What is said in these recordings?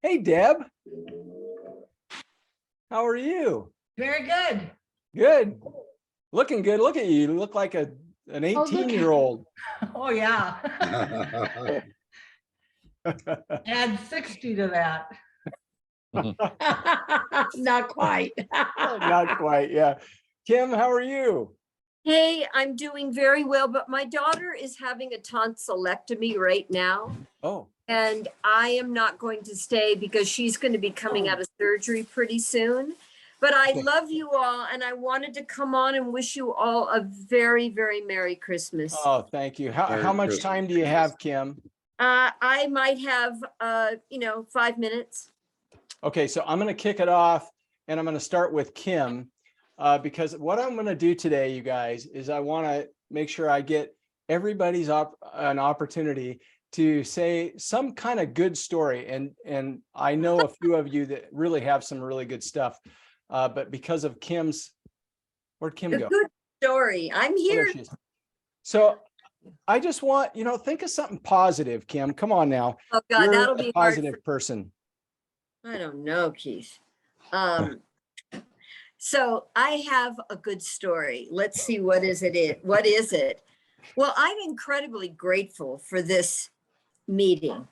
Hey, Deb. How are you? Very good. Good. Looking good. Look at you. You look like an Oh, look. 18-year-old. Oh, yeah. Add 60 to that. Not quite. Not quite. Yeah. Kim, how are you? Hey, I'm doing very well, but my daughter is having a tonsillectomy right now, Oh, and I am not going to stay because she's going to be coming out of surgery pretty soon. But I Okay. love you all, and I wanted to come on and wish you all a very, very Merry Christmas. oh, thank you. How Merry much Christmas. time do you have, Kim? I might have, 5 minutes. Okay, so I'm going to kick it off, and I'm going to start with Kim, because what I'm going to do today, you guys, is I want to make sure I get everybody's an opportunity to say some kind of good story, and I know a few of you that really have some really good stuff, but because of Kim's, where'd Kim A go? good story. I'm Oh, there here. she is. So I just want, think of something positive, Kim. Come on now. Oh God, You're that'll a be hard. positive person. I don't know, Keith. So I have a good story. Let's see, what is it? What is it? Well, I'm incredibly grateful for this meeting.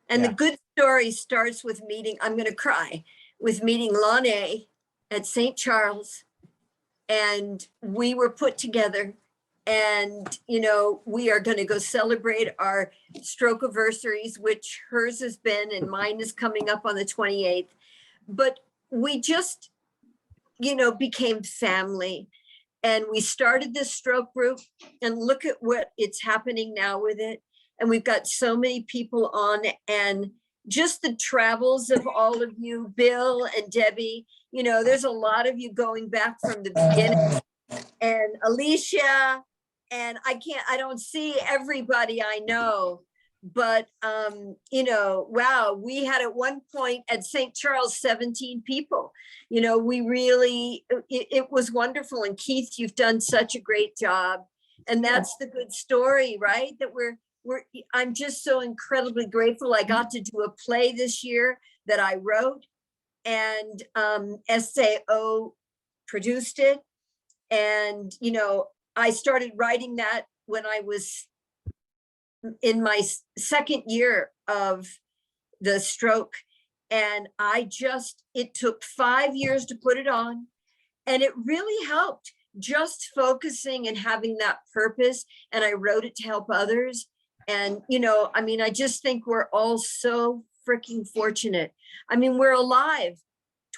And Yeah. the good story starts with meeting, I'm going to cry, with meeting Lonnie at St. Charles. And we were put together, and, we are going to go celebrate our stroke anniversaries, which hers has been, and mine is coming up on the 28th. But we just, became family, and we started this stroke group, and look at what it's happening now with it. And we've got so many people on, and just the travels of all of you, Bill and Debbie, there's a lot of you going back from the beginning, and Alicia, and I don't see everybody I know, but wow, we had at one point at St. Charles 17 people. We really, it was wonderful. And Keith, you've done such a great job, and that's the good story, right? That I'm just so incredibly grateful. I got to do a play this year that I wrote, and SAO produced it. And, I started writing that when I was in my second year of the stroke. And it took 5 years to put it on. And it really helped, just focusing and having that purpose. And I wrote it to help others. And, I just think we're all so freaking fortunate. We're alive.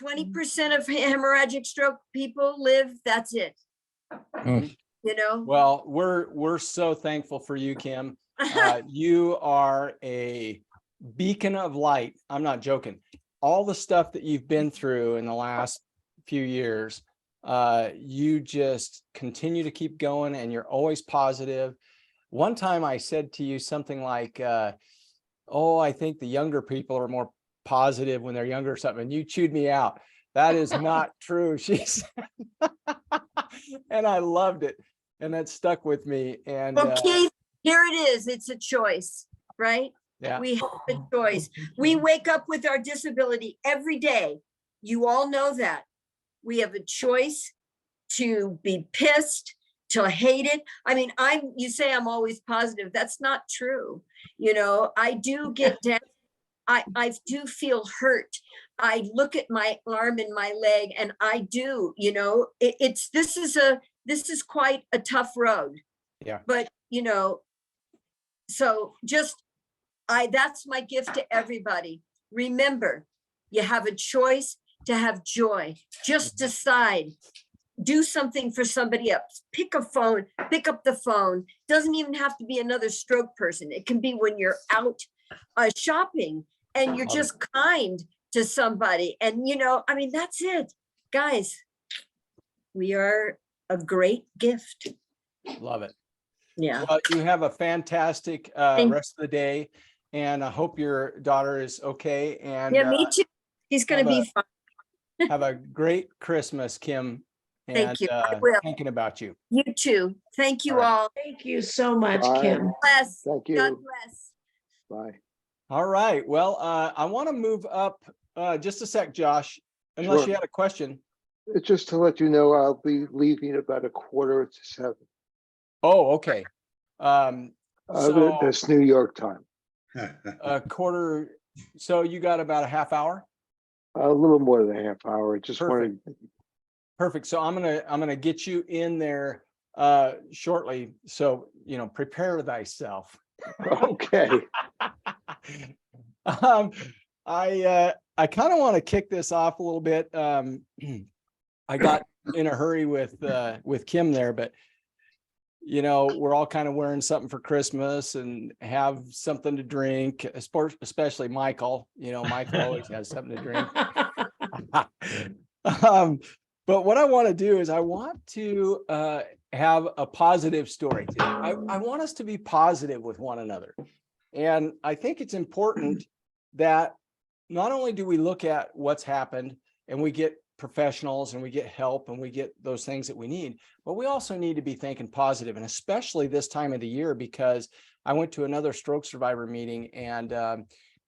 20% of hemorrhagic stroke people live. That's it. Well, we're so thankful for you, Kim. You are a beacon of light. I'm not joking. All the stuff that you've been through in the last few years, you just continue to keep going, and you're always positive. One time I said to you something like, I think the younger people are more positive when they're younger or something, and you chewed me out. That is not true, she said. And I loved it, and that stuck with me. And Keith, here it is. It's a choice, right? yeah, We have a choice. We wake up with our disability every day. You all know that. We have a choice to be pissed, to hate it. You say I'm always positive. That's not true. I do get down. I do feel hurt. I look at my arm and my leg, and I do, this is quite a tough road. Yeah. But, so that's my gift to everybody. Remember, you have a choice to have joy. Just decide. Do something for somebody else. Pick up the phone. Doesn't even have to be another stroke person. It can be when you're out shopping and you're just kind to somebody. And, that's it. Guys, we are a great gift. love it. Yeah. Well, you have a fantastic rest of the day, and I hope your daughter is okay. And Yeah, me too. She's going to be fine. Have a great Christmas, Kim. And Thank you. I will. thinking about you. You too. Thank you All right. all. Thank you so much, Bye. Kim. Bless. Thank you. God bless. Bye. All right. Well, I want to move up just a sec, Josh, unless Sure. you had a question. It's just to let you know, I'll be leaving about 6:45. Oh, okay. So That's New York time. a quarter. So you got about a half hour. A little more than a half hour. I just wanted, Perfect. So I'm gonna get you in there shortly. So prepare thyself. okay. I kind of want to kick this off a little bit. I got in a hurry with Kim there, but we're all kind of wearing something for Christmas and have something to drink, especially Michael. Michael always has something to drink. But what I want to do is I want to have a positive story today. I want us to be positive with one another. And I think it's important that not only do we look at what's happened and we get professionals and we get help and we get those things that we need, but we also need to be thinking positive, and especially this time of the year, because I went to another stroke survivor meeting and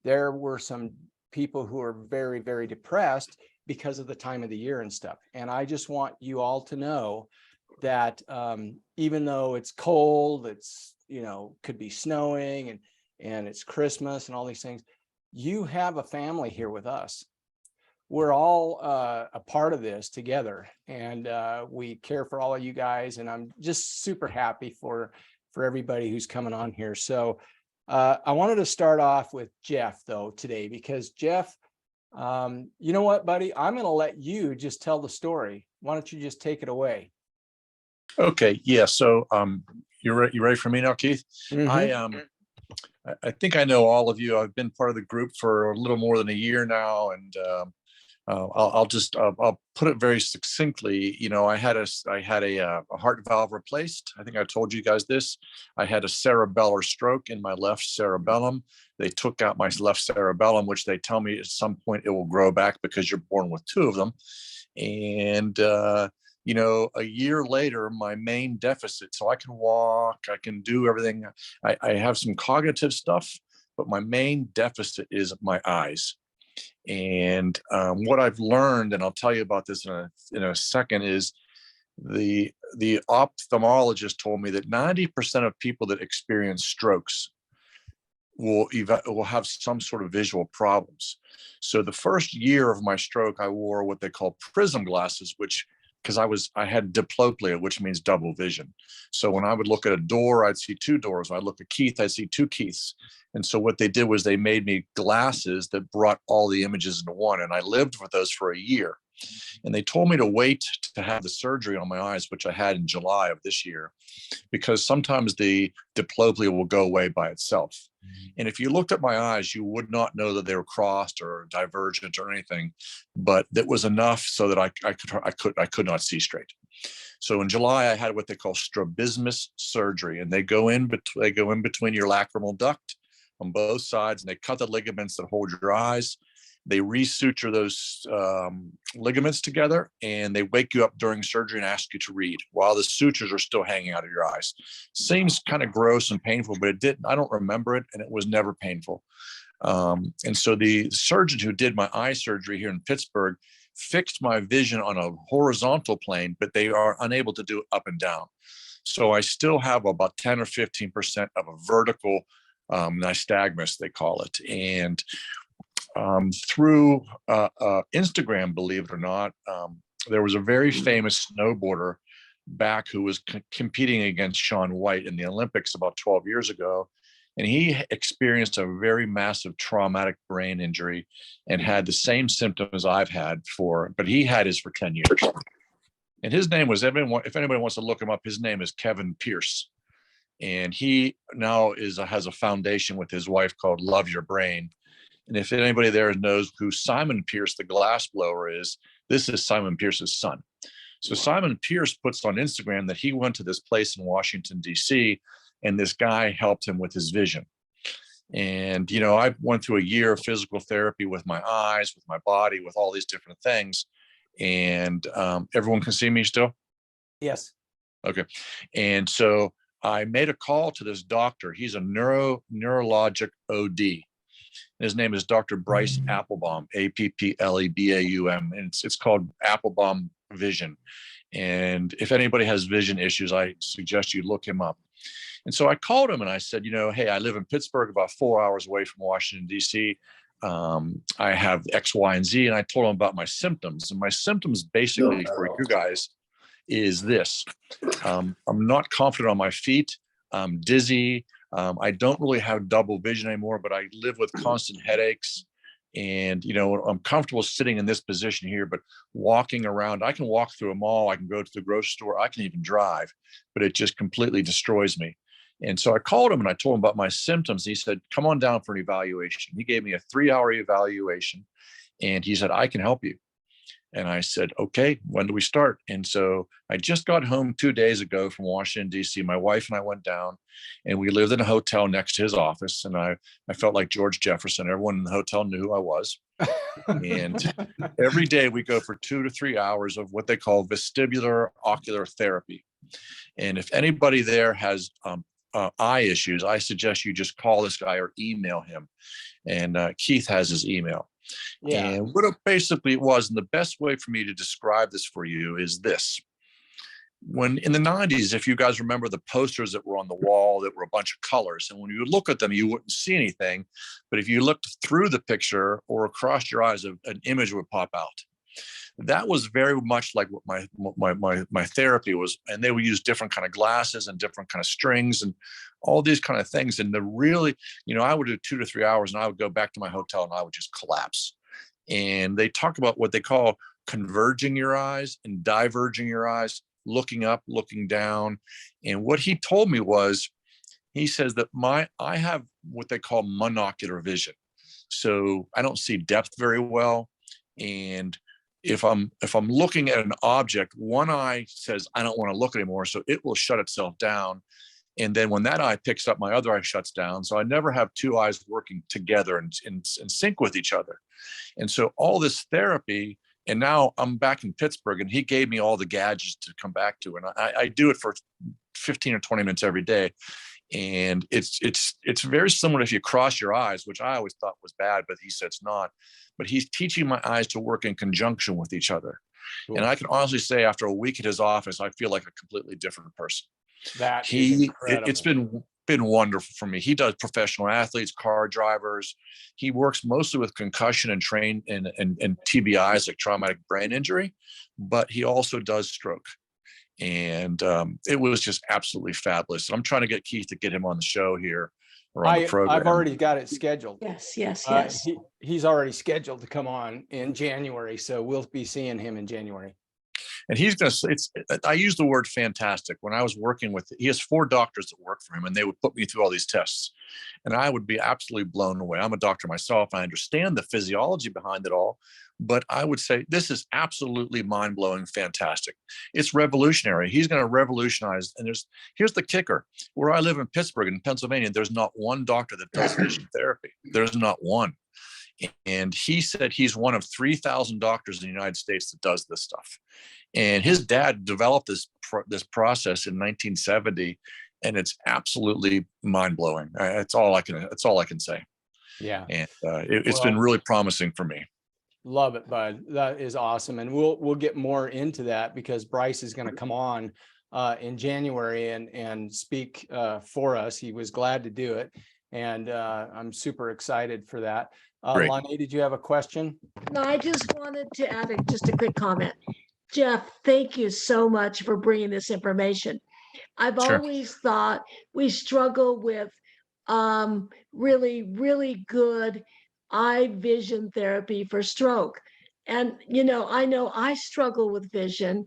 there were some people who are very, very depressed because of the time of the year and stuff. And I just want you all to know that even though it's cold, it's, could be snowing and it's Christmas and all these things, you have a family here with us. We're all a part of this together, and we care for all of you guys. And I'm just super happy for everybody who's coming on here. So I wanted to start off with Jeff though today, because Jeff, you know what, buddy, I'm going to let you just tell the story. Why don't you just take it away? Okay. Yeah. So you ready for me now, Keith? Mhm. I think I know all of you. I've been part of the group for a little more than a year now, and I'll put it very succinctly. I had a heart valve replaced. I think I told you guys this. I had a cerebellar stroke in my left cerebellum. They took out my left cerebellum, which they tell me at some point it will grow back because you're born with two of them. And a year later, my main deficit, so I can walk, I can do everything. I have some cognitive stuff, but my main deficit is my eyes. And what I've learned, and I'll tell you about this in a second, is the ophthalmologist told me that 90% of people that experience strokes will have some sort of visual problems. So the first year of my stroke, I wore what they call prism glasses, which because I had diplopia, which means double vision. So when I would look at a door, I'd see two doors. When I look at Keith, I'd see two Keiths. And so what they did was they made me glasses that brought all the images into one. And I lived with those for a year. And they told me to wait to have the surgery on my eyes, which I had in July of this year, because sometimes the diplopia will go away by itself. And if you looked at my eyes, you would not know that they were crossed or divergent or anything, but that was enough so that I could not see straight. So in July, I had what they call strabismus surgery, and they go in between your lacrimal duct on both sides, and they cut the ligaments that hold your eyes. They resuture those ligaments together, and they wake you up during surgery and ask you to read while the sutures are still hanging out of your eyes. Seems kind of gross and painful, but it didn't. I don't remember it, and it was never painful. And so the surgeon who did my eye surgery here in Pittsburgh fixed my vision on a horizontal plane, but they are unable to do it up and down. So I still have about 10 or 15% of a vertical nystagmus, they call it. And through Instagram, believe it or not, there was a very famous snowboarder back who was competing against Shaun White in the Olympics about 12 years ago. And he experienced a very massive traumatic brain injury and had the same symptoms I've had but he had his for 10 years. And his name was, if anybody wants to look him up, his name is Kevin Pierce. And he now has a foundation with his wife called Love Your Brain. And if anybody there knows who Simon Pierce, the glass blower, is, this is Simon Pierce's son. So Simon Pierce puts on Instagram that he went to this place in Washington, D.C., and this guy helped him with his vision. And, I went through a year of physical therapy with my eyes, with my body, with all these different things. And everyone can see me still? Yes. Okay. And so I made a call to this doctor. He's a neurologic OD. His name is Dr. Bryce Applebaum, Applebaum, and it's called Applebaum Vision. And if anybody has vision issues, I suggest you look him up. And so I called him and I said, hey, I live in Pittsburgh, about 4 hours away from Washington, D.C. I have X, Y, and Z. And I told him about my symptoms. And my symptoms basically for you guys is this. I'm not confident on my feet. I'm dizzy. I don't really have double vision anymore, but I live with constant headaches. And, I'm comfortable sitting in this position here, but walking around, I can walk through a mall, I can go to the grocery store, I can even drive, but it just completely destroys me. And so I called him and I told him about my symptoms. He said, come on down for an evaluation. He gave me a 3-hour evaluation and he said, I can help you. And I said, okay, when do we start? And so I just got home 2 days ago from Washington, D.C. My wife and I went down and we lived in a hotel next to his office. And I felt like George Jefferson. Everyone in the hotel knew who I was. And every day we go for 2 to 3 hours of what they call vestibular ocular therapy. And if anybody there has eye issues, I suggest you just call this guy or email him. And Keith has his email. Yeah. And what it basically was, and the best way for me to describe this for you is this. When in the 90s, if you guys remember the posters that were on the wall that were a bunch of colors, and when you would look at them, you wouldn't see anything. But if you looked through the picture or across your eyes, an image would pop out. That was very much like what my therapy was. And they would use different kind of glasses and different kind of strings and all these kind of things. And the really, I would do 2 to 3 hours and I would go back to my hotel and I would just collapse. And they talk about what they call converging your eyes and diverging your eyes, looking up, looking down. And what he told me was, he says that I have what they call monocular vision. So I don't see depth very well. And if I'm looking at an object, one eye says, I don't want to look anymore. So it will shut itself down. And then when that eye picks up, my other eye shuts down. So I never have two eyes working together and in sync with each other. And so all this therapy, and now I'm back in Pittsburgh and he gave me all the gadgets to come back to. And I do it for 15 or 20 minutes every day. And it's very similar if you cross your eyes, which I always thought was bad, but he said it's not. But he's teaching my eyes to work in conjunction with each other. Cool. And I can honestly say after a week at his office, I feel like a completely different person. It's been wonderful for me. He does professional athletes, car drivers. He works mostly with concussion and TBIs, like traumatic brain injury, but he also does stroke. And it was just absolutely fabulous. I'm trying to get Keith to get him on the show here or on the program. I've already got it scheduled. Yes. He's already scheduled to come on in January. So we'll be seeing him in January. And he's going to, I use the word fantastic. When I was working with, he has 4 doctors that work for him and they would put me through all these tests and I would be absolutely blown away. I'm a doctor myself. I understand the physiology behind it all, but I would say this is absolutely mind-blowing, fantastic. It's revolutionary. He's going to revolutionize. And here's the kicker. Where I live in Pittsburgh in Pennsylvania, there's not one doctor that does vision therapy. There's not one. And he said he's one of 3,000 doctors in the United States that does this stuff. And his dad developed this process in 1970, and it's absolutely mind-blowing. It's all I can say. Yeah. And it's been really promising for me. Love it, bud. That is awesome. And we'll get more into that because Bryce is going to come on in January and speak for us. He was glad to do it. And I'm super excited for that. Lonnie, did you have a question? No, I just wanted to add just a quick comment. Jeff, thank you so much for bringing this information. I've always thought we struggle with really, really good eye vision therapy for stroke. And, I know I struggle with vision,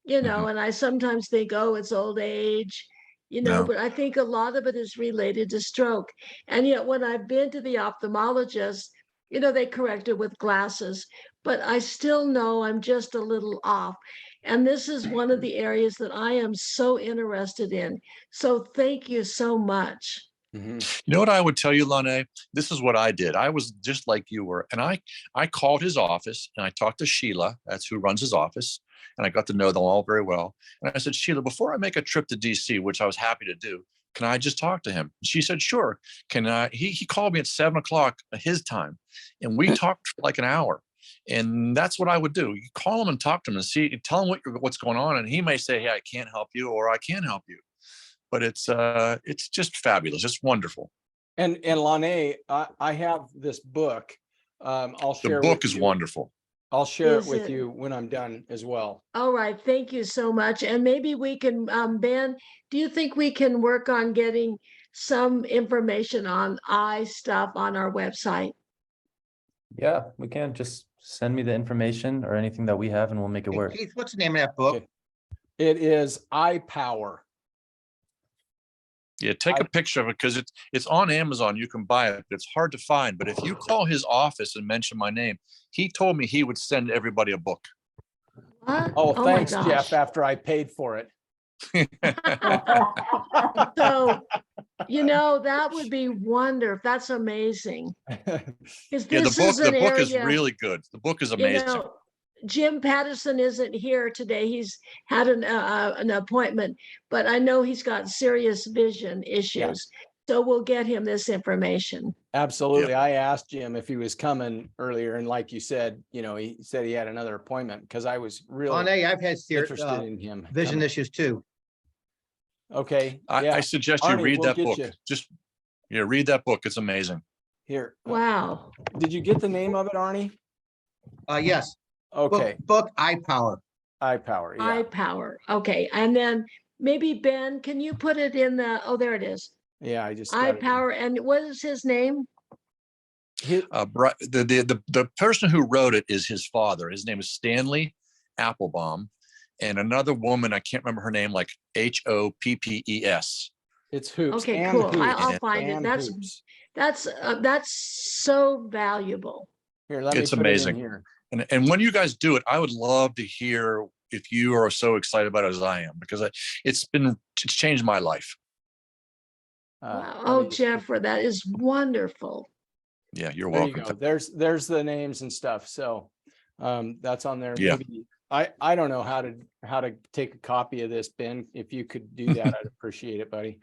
and I sometimes think, oh, it's old age, but I think a lot of it is related to stroke. And yet when I've been to the ophthalmologist, they correct it with glasses, but I still know I'm just a little off. And this is one of the areas that I am so interested in. So thank you so much. Mm-hmm. You know what I would tell you, Lane? This is what I did. I was just like you were. And I called his office and I talked to Sheila. That's who runs his office. And I got to know them all very well. And I said, Sheila, before I make a trip to DC, which I was happy to do, Can I just talk to him? She said, sure. Can I? He called me at 7 o'clock his time, and we talked for like an hour. And that's what I would do. You call him and talk to him and see, tell him what's going on. And he may say, hey, I can't help you, or I can help you. But it's just fabulous. It's wonderful. And Lanae, I have this book. I'll The share book with is you. wonderful. I'll share it Is with it? you when I'm done as well. All right, thank you so much. And maybe we can, Ben, do you think we can work on getting some information on eye stuff on our website? Yeah, we can just send me the information or anything that we have and we'll make it Hey, work. Keith, what's the name of that book? Okay. It is Eye Power. Yeah, take a picture of it because it's on Amazon. You can buy it. It's hard to find. But if you call his office and mention my name, he told me he would send everybody a book. What? Oh, my thanks, gosh. Jeff, after I paid for it. So, that would be wonderful. That's amazing. Because Yeah, this is an the book is area, really good. The book is you amazing. know, Jim Patterson isn't here today. He's had an appointment, but I know he's got serious vision issues. So we'll get him this information. Absolutely. I asked Jim if he was coming earlier, and like you said, he said he had another appointment because I was really Lonnie, I've had interested in him. vision coming. issues too. Okay. I Yeah. suggest you Arnie, read we'll that get book. you. Just read that book. It's amazing. Here. Wow. Did you get the name of it, Arnie? Yes, Okay. book Eye Power. Eye Power. Yeah. Eye power. Okay. And then maybe Ben, can you put it in there it is. Yeah. I just. Eye got it. power. And what is his name? The person who wrote it is his father. His name is Stanley Applebaum, and another woman, I can't remember her name, like Hoppes. It's Hoops. Okay, Ann cool. Hoops. I'll find it. Ann That's Hoops. that's so valuable. Here, let me It's put it in amazing. here. And when you guys do it, I would love to hear if you are so excited about it as I am, because it's changed my life. Wow. let Oh, me just- Jeffrey, that is wonderful. Yeah, you're There you welcome. go. There's the names and stuff. So that's on there. Yeah. Maybe I don't know how to take a copy of this, Ben. If you could do that, I'd appreciate it, buddy.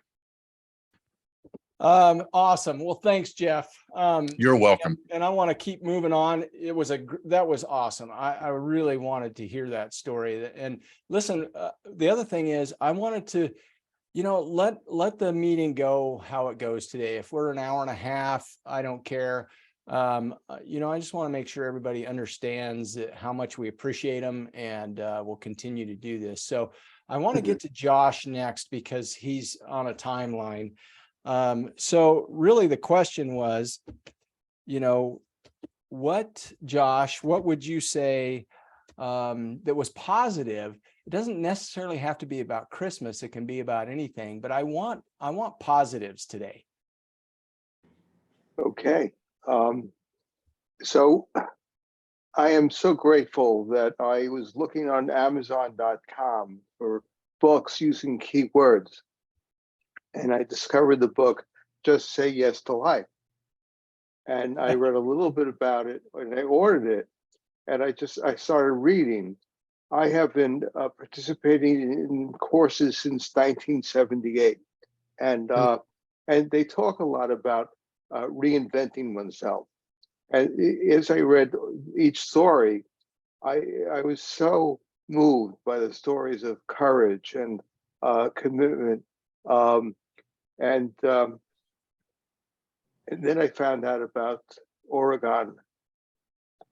Awesome. Well, thanks, Jeff. You're welcome. And I want to keep moving on. That was awesome. I really wanted to hear that story. And listen, the other thing is I wanted to, let the meeting go how it goes today. If we're an hour and a half, I don't care. I just want to make sure everybody understands how much we appreciate them, and we'll continue to do this. So I want to get to Josh next because he's on a timeline. So really the question was, Josh, what would you say that was positive? It doesn't necessarily have to be about Christmas. It can be about anything, but I want positives today. Okay. So I am so grateful that I was looking on Amazon.com for books using keywords. And I discovered the book, Just Say Yes to Life. And I read a little bit about it and I ordered it. And I started reading. I have been participating in courses since 1978. And they talk a lot about reinventing oneself. And as I read each story, I was so moved by the stories of courage and commitment. And then I found out about Oregon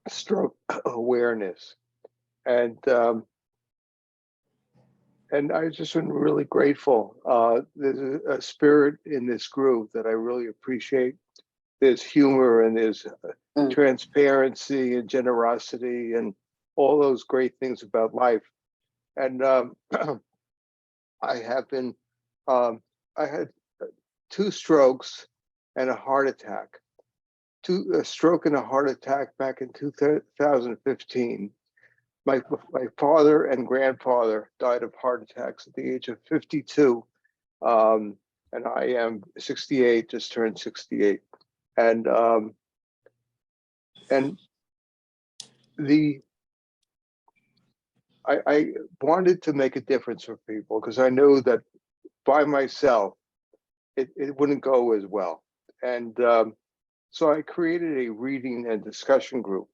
stroke awareness. And I've just been really grateful. There's a spirit in this group that I really appreciate. There's humor and there's transparency and generosity and all those great things about life. And I have been, I had 2 strokes and a heart attack. A stroke and a heart attack back in 2015. My father and grandfather died of heart attacks at the age of 52. And I am 68, just turned 68. And I wanted to make a difference for people because I know that by myself, it wouldn't go as well. And so I created a reading and discussion group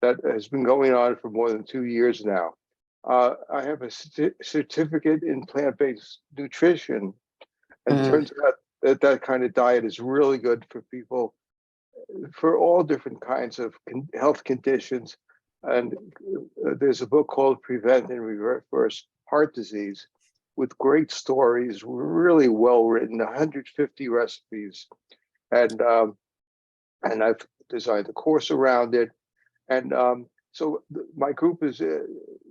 that has been going on for more than 2 years now. I have a certificate in plant-based nutrition, and it turns out that that kind of diet is really good for people for all different kinds of health conditions. And there's a book called Prevent and Reverse Heart Disease with great stories, really well written, 150 recipes. And I've designed a course around it. And so my group is,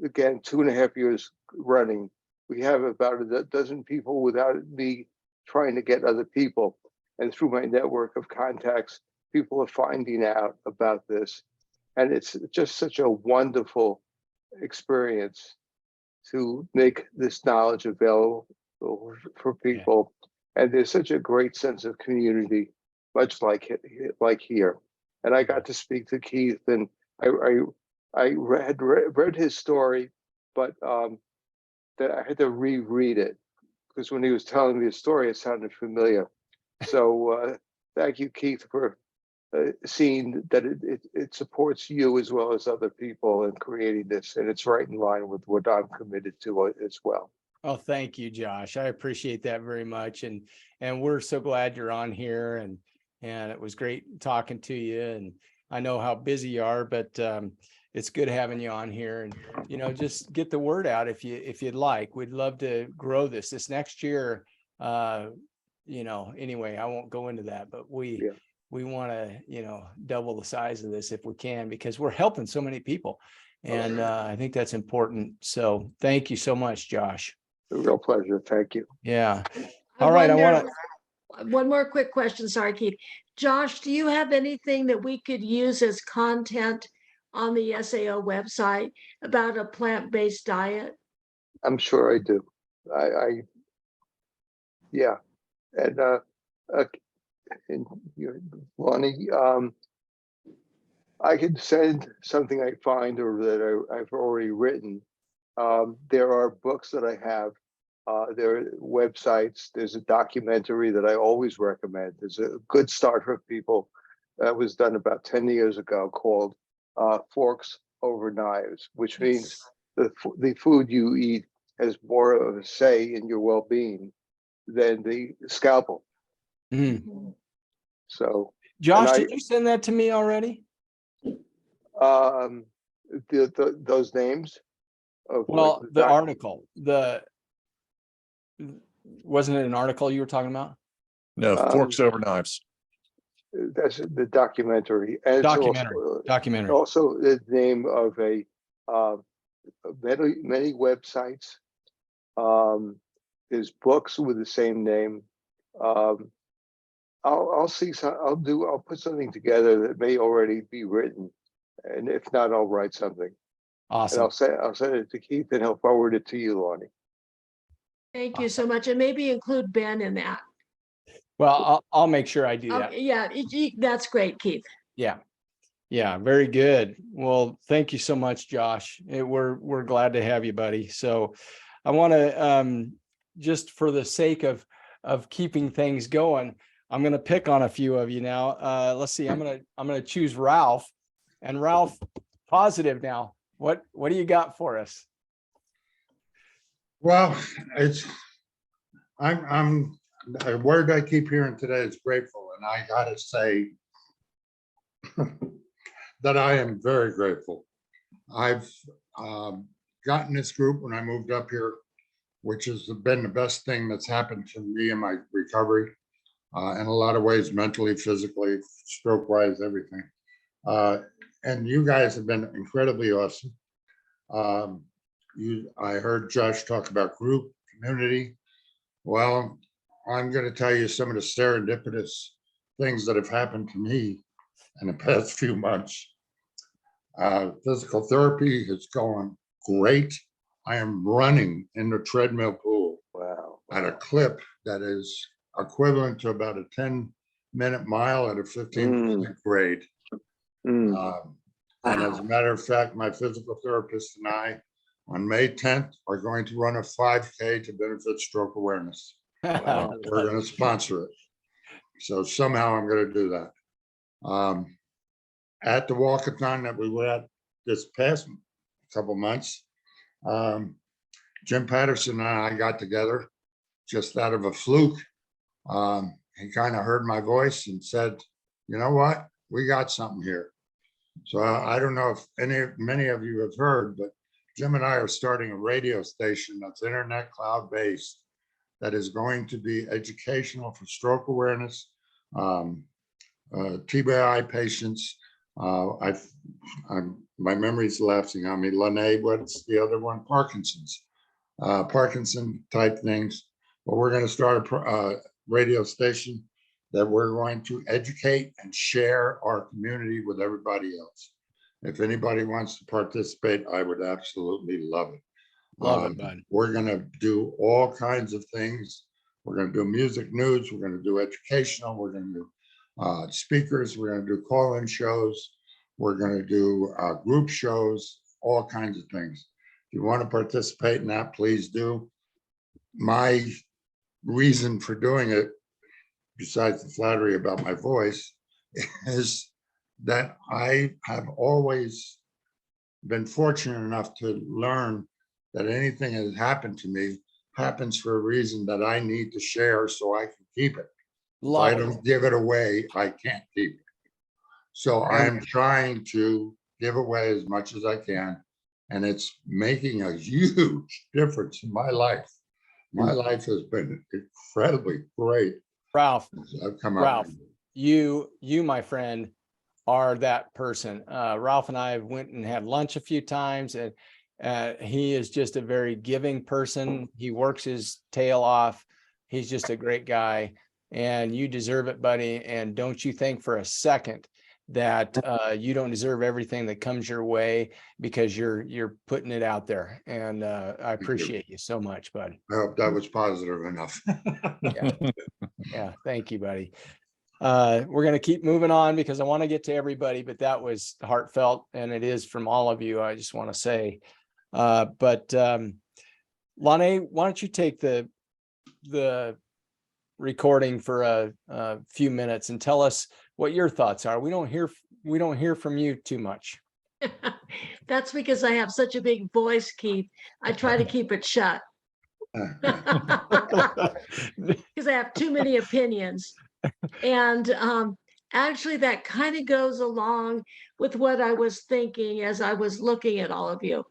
again, 2.5 years running. We have about a dozen people without me trying to get other people. And through my network of contacts, people are finding out about this. And it's just such a wonderful experience to make this knowledge available for people. Yeah. And there's such a great sense of community, much like here. And I got to speak to Keith, and I read his story, but that I had to reread it because when he was telling me his story, it sounded familiar. So thank you, Keith, for seeing that it supports you as well as other people in creating this, and it's right in line with what I'm committed to as well. Oh, thank you, Josh. I appreciate that very much, and we're so glad you're on here, and it was great talking to you. And I know how busy you are, but it's good having you on here. And just get the word out if you'd like. We'd love to grow this next year. Anyway, I won't go into that, but we want to, double the size of this if we can, because we're helping so many people. And I think that's important. So thank you so much, Josh. A real pleasure. Thank you. Yeah. All right. One more quick question. Sorry, Keith. Josh, do you have anything that we could use as content on the SAO website about a plant-based diet? I'm sure I do. Yeah. And Lonnie, I could send something I find or that I've already written. There are books that I have. There are websites. There's a documentary that I always recommend. There's a good start for people that was done about 10 years ago called Forks Over Knives, which means the food you eat has more of a say in your well-being than the scalpel. Mm. So, Josh, did you send that to me already? Those names of the article, wasn't it an article you were talking about? No, Forks Over Knives. That's the documentary. And documentary. Also the name of a many websites. There's books with the same name. I'll see. I'll put something together that may already be written, and if not, I'll write something. Awesome. And I'll send it to Keith, and he'll forward it to you, Lonnie. Thank you so much, and maybe include Ben in that. Well, I'll make sure I do that. Yeah, that's great, Keith. Yeah, very good. Well, thank you so much, Josh. We're glad to have you, buddy. So, I want to just for the sake of keeping things going, I'm going to pick on a few of you now. Let's see. I'm going to choose Ralph, and Ralph, positive now. What do you got for us? Well, I'm a word I keep hearing today is grateful, and I gotta say that I am very grateful. I've gotten this group when I moved up here, which has been the best thing that's happened to me in my recovery, in a lot of ways, mentally, physically, stroke-wise, everything. And you guys have been incredibly awesome. I heard Josh talk about group, community. Well, I'm going to tell you some of the serendipitous things that have happened to me in the past few months. Physical therapy is going great. I am running in the treadmill pool at a clip that is equivalent to about a 10-minute mile at a 15% grade. And as a matter of fact, my physical therapist and I on May 10th are going to run a 5K to benefit stroke awareness. We're gonna sponsor it. So somehow I'm gonna do that. At the walkathon that we were at this past couple months, Jim Patterson and I got together just out of a fluke. He kind of heard my voice and said, you know what, we got something here. So I don't know if many of you have heard, but Jim and I are starting a radio station that's internet cloud-based that is going to be educational for stroke awareness, TBI patients. My memory's lapsing on me. Lene, what's the other one? Parkinson's, Parkinson type things. But we're going to start a radio station that we're going to educate and share our community with everybody else. If anybody wants to participate, I would absolutely love it. Love it, bud. We're going to do all kinds of things. We're going to do music news. We're going to do educational. We're going to do speakers. We're going to do call-in shows. We're going to do group shows, all kinds of things. If you want to participate in that, please do. My reason for doing it, besides the flattery about my voice, is that I have always been fortunate enough to learn that anything that has happened to me happens for a reason that I need to share so I can keep it. If I don't give it away, I can't keep it. So I'm trying to give away as much as I can, and it's making a huge difference in my life. My life has been incredibly great. Ralph, I've come out. Ralph, you, my friend, are that person. Ralph and I went and had lunch a few times, and he is just a very giving person. He works his tail off. He's just a great guy, and you deserve it, buddy. And don't you think for a second that you don't deserve everything that comes your way, because you're putting it out there. And I appreciate you so much, bud. I hope that was positive enough. Yeah, thank you, buddy. We're going to keep moving on because I want to get to everybody, but that was heartfelt, and it is from all of you. I just want to say, but Lane, why don't you take the recording for a few minutes and tell us what your thoughts are. We don't hear from you too much. That's because I have such a big voice, Keith. I try to keep it shut. Because I have too many opinions. And actually, that kind of goes along with what I was thinking as I was looking at all of you.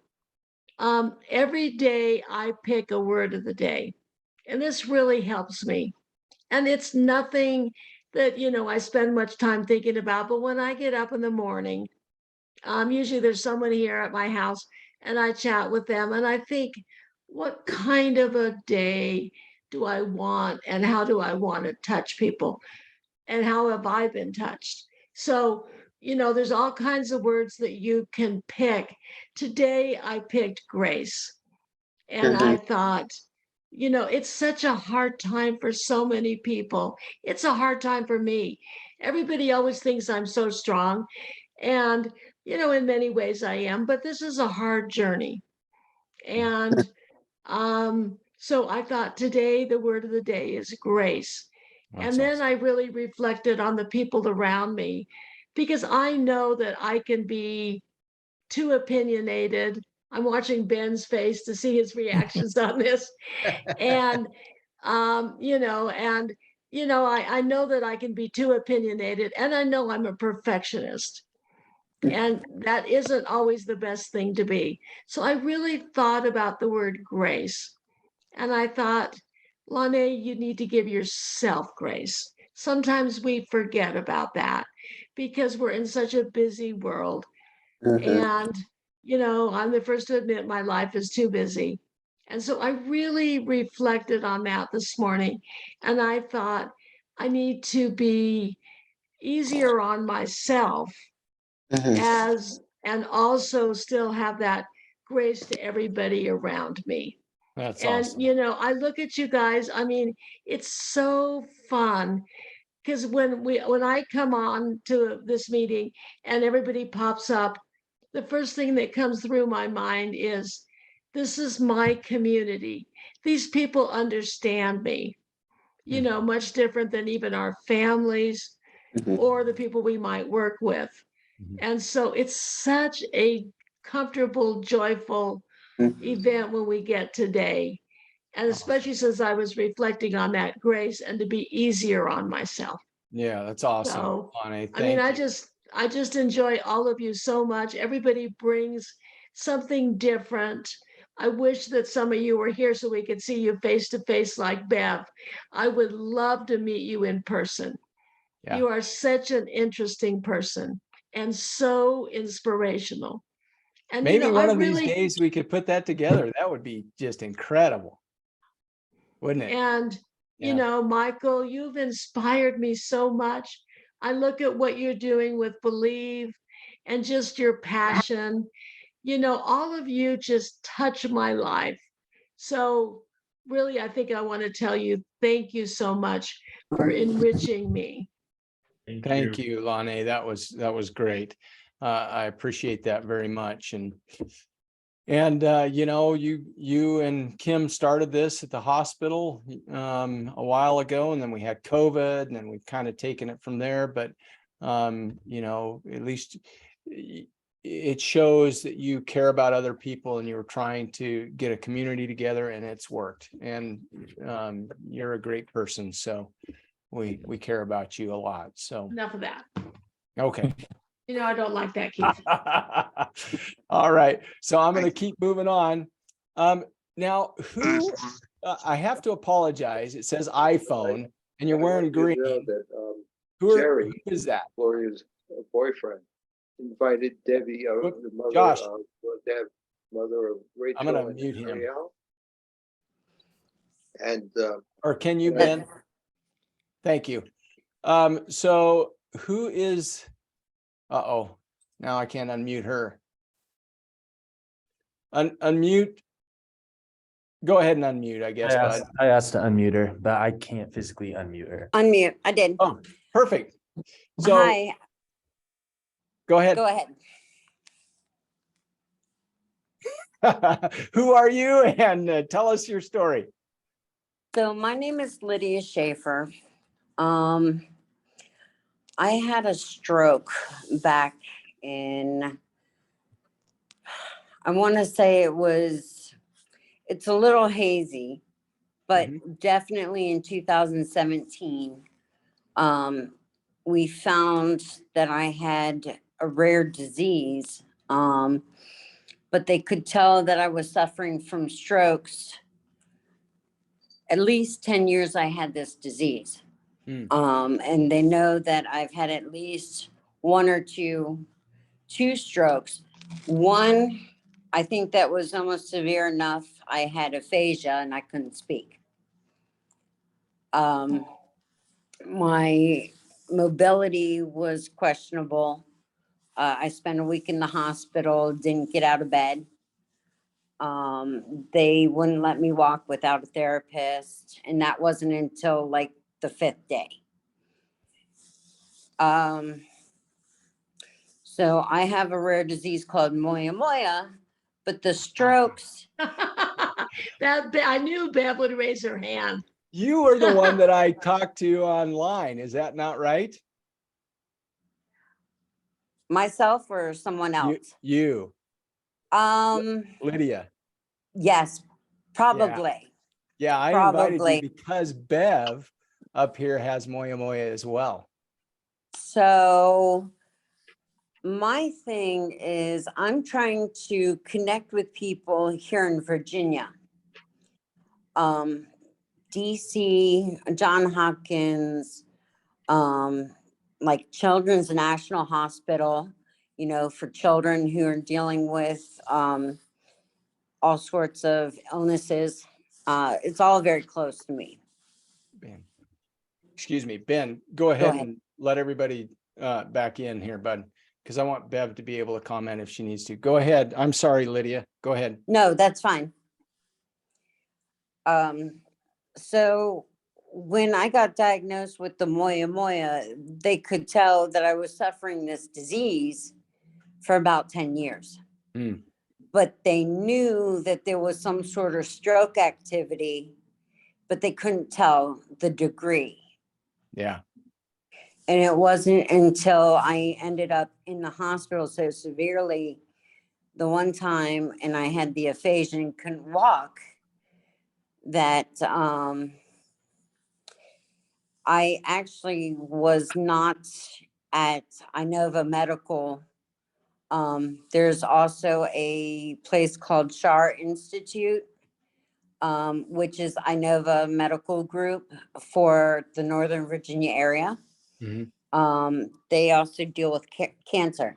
Every day I pick a word of the day, and this really helps me. And it's nothing that, I spend much time thinking about, but when I get up in the morning, usually there's someone here at my house, and I chat with them, and I think, what kind of a day do I want, and how do I want to touch people, and how have I been touched? So, there's all kinds of words that you can pick. Today I picked grace, and I thought, it's such a hard time for so many people. It's a hard time for me. Everybody always thinks I'm so strong, and in many ways I am, but this is a hard journey. And so I thought today the word of the day is grace. And then I really reflected on the people around me, because I know that I can be too opinionated. I'm watching Ben's face to see his reactions on this. And, I know that I can be too opinionated, and I know I'm a perfectionist. And that isn't always the best thing to be. So I really thought about the word grace. And I thought, Lane, you need to give yourself grace. Sometimes we forget about that because we're in such a busy world. And, I'm the first to admit my life is too busy. And so I really reflected on that this morning. And I thought, I need to be easier on myself and also still have that grace to everybody around me. That's And, awesome. I look at you guys, it's so fun, because when I come on to this meeting and everybody pops up, the first thing that comes through my mind is, this is my community. These people understand me. you know, much different than even our families or the people we might work with. Mhm. And so it's such a comfortable, joyful event when we get today. And especially since I was reflecting on that grace and to be easier on myself. Yeah, that's awesome. So, Lonnie, I mean, thank you. I just enjoy all of you so much. Everybody brings something different. I wish that some of you were here so we could see you face to face like Bev. I would love to meet you in person. Yeah. You are such an interesting person and so inspirational. And you Maybe know, one of these days we could put that together. That would be just incredible. Wouldn't it? and you Yeah. know, Michael, you've inspired me so much. I look at what you're doing with Believe and just your passion. You know, all of you just touch my life. So really, I think I want to tell you, thank you so much for enriching me. Thank you, Lonnie. That was great. I appreciate that very much. And you know, you and Kim started this at the hospital a while ago, and then we had COVID, and then we've kind of taken it from there. But you know, at least it shows that you care about other people and you're trying to get a community together, and it's worked. And you're a great person, so we care about you a lot. So Enough of that. okay. You know, I don't like that, Keith. All right, so I'm gonna keep moving on. Now, who, I have to apologize. It says iPhone and you're wearing green. Who is that? Gloria's boyfriend invited Debbie, the mother Josh. of Deb, mother of Rachel. I'm gonna and mute him. Ariel. And Or can you, Ben? Thank you. So who is, uh-oh, now I can't unmute her. Unmute. Go ahead and unmute, I guess, bud. I asked to unmute her, but I can't physically unmute her. Unmute. I did. Oh, perfect. So Hi, go ahead. go ahead. Who are you? And tell us your story. So my name is Lydia Schaefer. I had a stroke back in, I want to say it's a little hazy, but definitely in 2017. We found that I had a rare disease, but they could tell that I was suffering from strokes. At least 10 years I had this disease. And they know that I've had at least one or two strokes. One, I think that was almost severe enough. I had aphasia and I couldn't speak. My mobility was questionable. I spent a week in the hospital, didn't get out of bed. They wouldn't let me walk without a therapist, and that wasn't until like the 5th day. So I have a rare disease called moya moya, but the strokes. I knew Bev would raise her hand. You are the one that I talked to online. Is that not right? Myself or someone else? You. Lydia. Yes, probably. Yeah, I invited Probably. you because Bev up here has moya moya as well. So my thing is I'm trying to connect with people here in Virginia. DC, John Hopkins, like Children's National Hospital, you know, for children who are dealing with all sorts of illnesses. It's all very close to me. Ben. Excuse me, Ben, go ahead ahead. and let everybody back in here, bud, because I want Bev to be able to comment if she needs to. Go ahead. I'm sorry, Lydia. Go ahead. No, that's fine. So when I got diagnosed with the moya moya, they could tell that I was suffering this disease for about 10 years. But they knew that there was some sort of stroke activity but they couldn't tell the degree. Yeah. And it wasn't until I ended up in the hospital so severely the one time, and I had the aphasia and couldn't walk, that I actually was not at Inova Medical. There's also a place called Shar Institute, which is Inova Medical Group for the Northern Virginia area. Mhm. They also deal with cancer.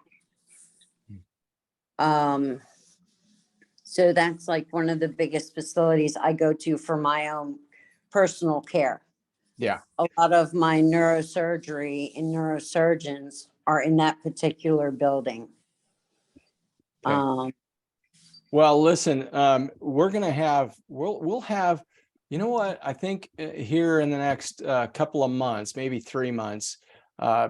So that's like one of the biggest facilities I go to for my own personal care. Yeah. A lot of my neurosurgery and neurosurgeons are in that particular building. Okay. Well, listen, we're gonna have, we'll have, you know what, I think here in the next couple of months, maybe 3 months,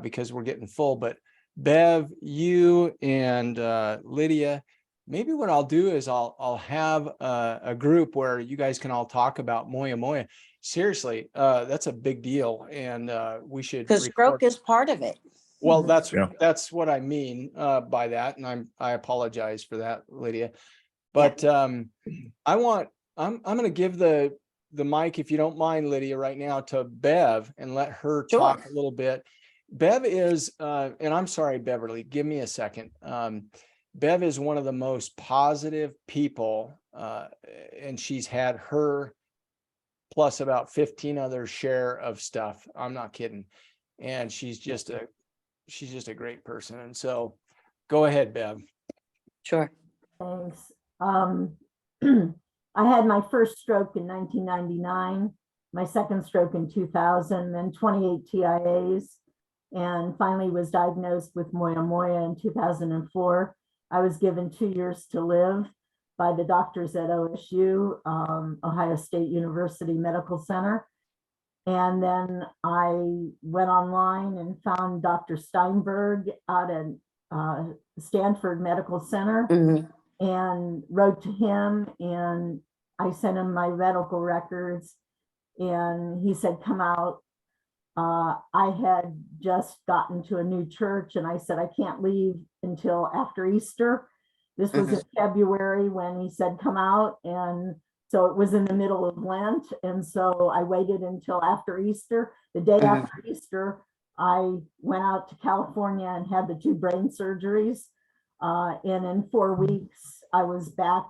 because we're getting full, but Bev, you and Lydia, maybe what I'll do is I'll have a group where you guys can all talk about Moya Moya. Seriously, that's a big deal, and we should Because stroke is part of it. well, Yeah. that's what I mean by that, and I apologize for that, Lydia. But I'm gonna give the mic, if you don't mind, Lydia, right now to Bev and let her Sure. talk a little bit. Bev is, and I'm sorry, Beverly, give me a second. Bev is one of the most positive people, and she's had her plus about 15 others share of stuff. I'm not kidding. And she's just a great person. And so go ahead, Bev. Sure. Thanks. I had my first stroke in 1999, my second stroke in 2000, then 28 TIAs, and finally was diagnosed with Moya Moya in 2004. I was given 2 years to live by the doctors at OSU, Ohio State University Medical Center. And then I went online and found Dr. Steinberg out at Stanford Medical Center. Mhm. And wrote to him, and I sent him my medical records, and he said, come out. I had just gotten to a new church, and I said, I can't leave until after Easter. This was in February when he said, come out. And so it was in the middle of Lent. And so I waited until after Easter. The day after Easter, I went out to California and had the 2 brain surgeries. And in 4 weeks, I was back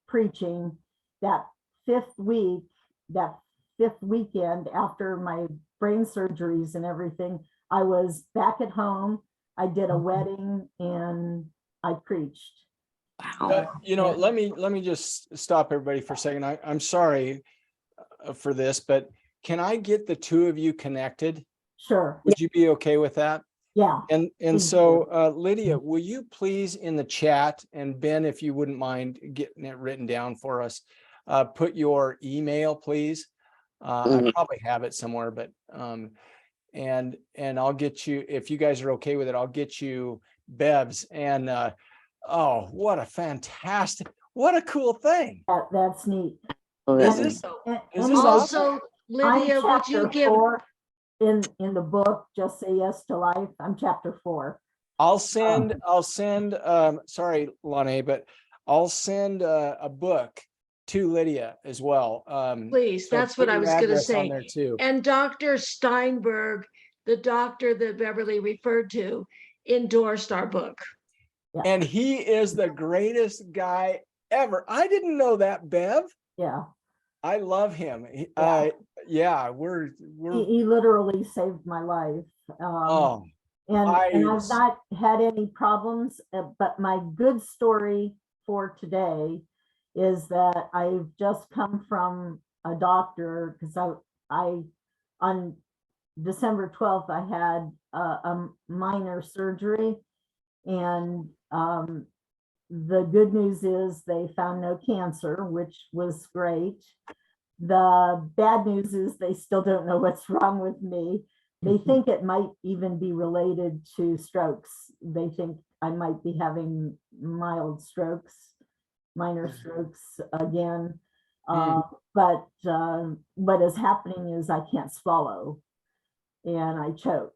preaching. That 5th week, that 5th weekend after my brain surgeries and everything, I was back at home. I did a wedding and I preached. Wow. You know, let me just stop everybody for a second. I'm sorry for this, but can I get the 2 of you connected? Sure. Would you be okay with that? Yeah. And so Lydia, will you please in the chat, and Ben, if you wouldn't mind getting it written down for us, put your email, please. I probably have it somewhere, but and I'll get you, if you guys are okay with it, I'll get you Bev's. And oh, what a fantastic, what a cool thing. That's neat. Is this And is this awesome? Also, Lydia, would you chapter give, 4 in the book, Just Say Yes to Life. I'm chapter 4. I'll send sorry, Lonnie, but I'll send a book to Lydia as well. please, So that's put what I your was gonna address on say. there too. And Dr. Steinberg, the doctor that Beverly referred to, endorsed our book. And he is the greatest guy ever. I didn't know that, Bev. Yeah. I love him. Yeah, we're He literally saved my life. oh, And I've not had any problems, but my good story for today is that I've just come from a doctor, because I on December 12th, I had a minor surgery, and the good news is they found no cancer, which was great. The bad news is they still don't know what's wrong with me. They think it might even be related to strokes. They think I might be having mild strokes, minor strokes again. But what is happening is I can't swallow and I choke.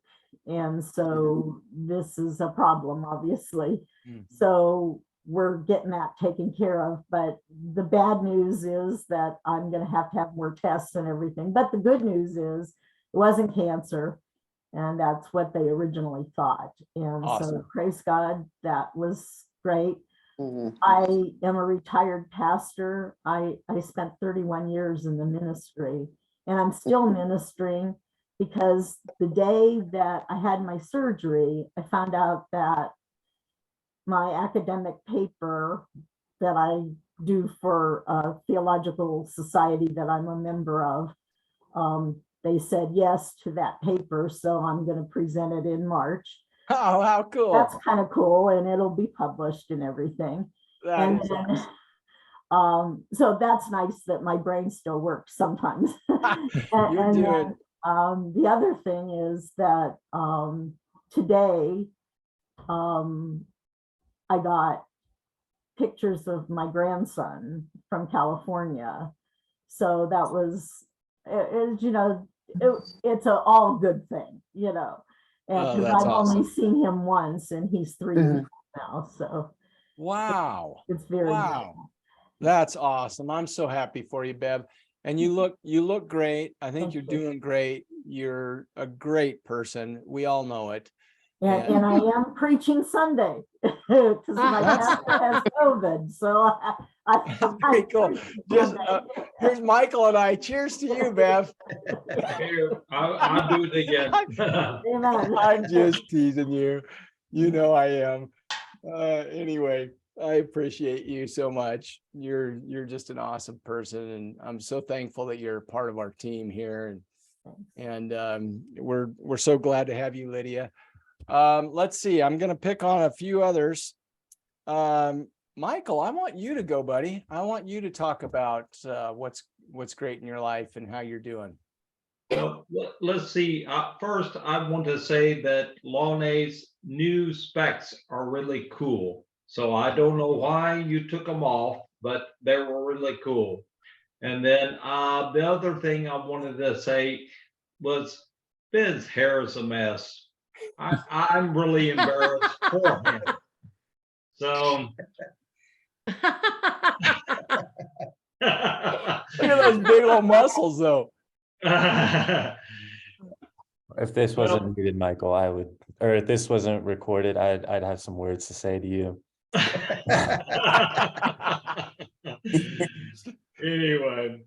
And so this is a problem, obviously. So we're getting that taken care of. But the bad news is that I'm going to have more tests and everything. But the good news is it wasn't cancer. And that's what they originally thought. And so Awesome. praise God, that was great. Mhm. I am a retired pastor. I spent 31 years in the ministry, and I'm still ministering because the day that I had my surgery, I found out that my academic paper that I do for a theological society that I'm a member of, they said yes to that paper. So I'm going to present it in March. Oh, how cool. That's kind of cool, and it'll be published and everything. That And is then, awesome. so that's nice that my brain still works sometimes. You're And doing, then, the other thing is that today I got pictures of my grandson from California. So that was, it's a all good thing, Oh, because that's I've only awesome. seen him once and he's 3 years old now. So Wow. it's very good. Wow. That's awesome. I'm so happy for you, Bev. And you look great. I think Thank you're you. doing great. You're a great person. We all know it. And I am preaching Sunday because my That's- pastor has COVID. So Very cool. Just here's Michael and I. Cheers to you, Bev. Here, I'll do it again. Amen. I'm just teasing you. You know I am. Anyway, I appreciate you so much. You're just an awesome person, and I'm so thankful that you're part of our team here. And we're so glad to have you, Lydia. Let's see. I'm gonna pick on a few others. Michael, I want you to go, buddy. I want you to talk about what's great in your life and how you're doing. Well, let's see. First, I want to say that Launay's new specs are really cool. So I don't know why you took them off, but they were really cool. And then the other thing I wanted to say was Ben's hair is a mess. I'm really embarrassed for him. So Look at those big old muscles, though. If this wasn't muted, Michael, I would, or if this wasn't recorded, I'd have some words to say to you. Anyway,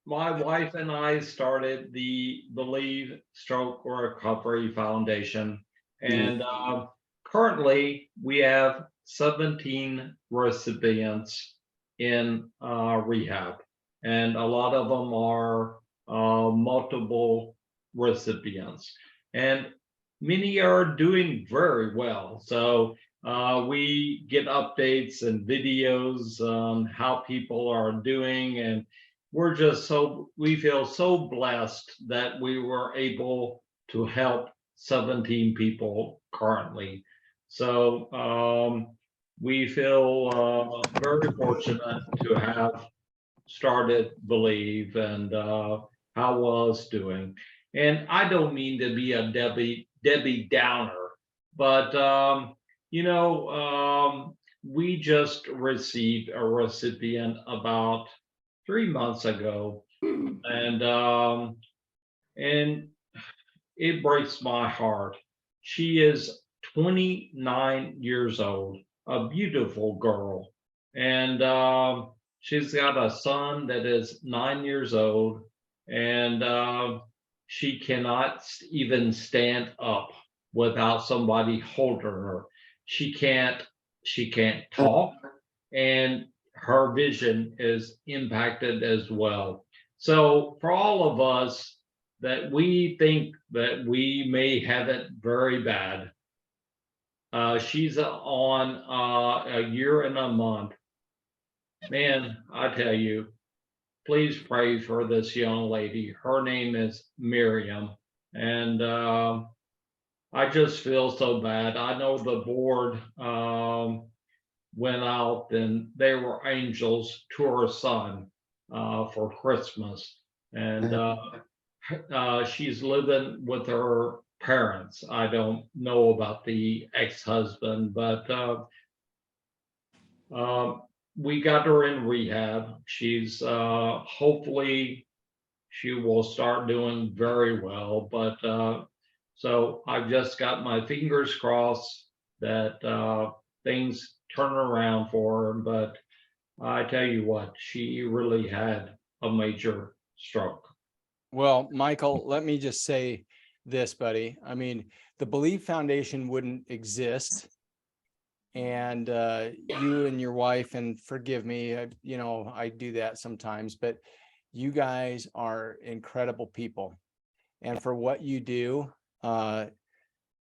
my wife and I started the Believe Stroke Recovery Foundation, and currently we have 17 recipients in rehab, and a lot of them are multiple recipients, and many are doing very well. So we get updates and videos on how people are doing, and we feel so blessed that we were able to help 17 people currently. So we feel very fortunate to have started Believe and how well it's doing. And I don't mean to be a Debbie Downer, but we just received a recipient about 3 months ago, and it breaks my heart. She is 29 years old, a beautiful girl, and she's got a son that is 9 years old, and she cannot even stand up without somebody holding her. She can't talk, and her vision is impacted as well. So for all of us that we think that we may have it very bad, she's on a year and a month. Man, I tell you, please pray for this young lady. Her name is Miriam, and I just feel so bad. I know the board went out and they were angels to her son for Christmas. And she's living with her parents. I don't know about the ex-husband, but we got her in rehab. She's hopefully she will start doing very well. But so I've just got my fingers crossed that things turn around for her. But I tell you what, she really had a major stroke. Well, Michael, let me just say this, buddy. I mean, the Believe Foundation wouldn't exist. And you and your wife, and forgive me, I do that sometimes, but you guys are incredible people. And for what you do,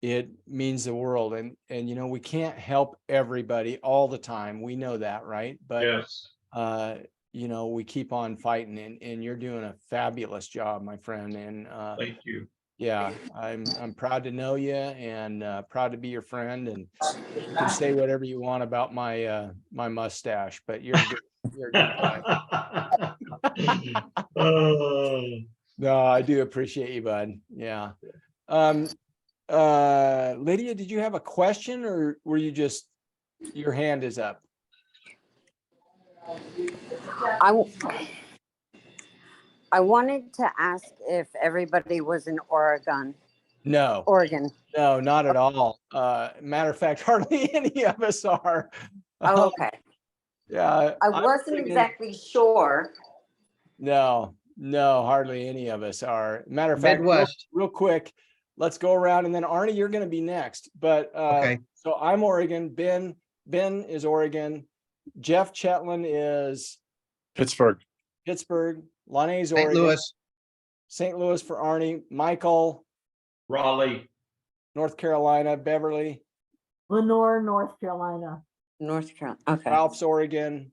it means the world. And we can't help everybody all the time. We know that, right? But Yes. we keep on fighting, and you're doing a fabulous job, my friend. And Thank you. yeah, I'm proud to know you, and proud to be your friend. And you can say whatever you want about my my mustache, but you're a good guy. No, I do appreciate you, bud. Yeah. Lydia, did you have a question, or were you just, your hand is up? I wanted to ask if everybody was in Oregon. No. Oregon. No, not at all. Matter of fact, hardly any of us are. Oh, okay. Yeah. I wasn't exactly sure. No, hardly any of us are. Matter of fact, Midwest. real quick, let's go around, and then Arnie, you're going to be next. But Okay. so I'm Oregon. Ben is Oregon. Jeff Chetland is Pittsburgh. Lonnie's St. Oregon. Louis. St. Louis for Arnie. Michael, Raleigh. North Carolina. Beverly, Lenore, North Carolina. North Carolina. Okay. Ralph's Oregon.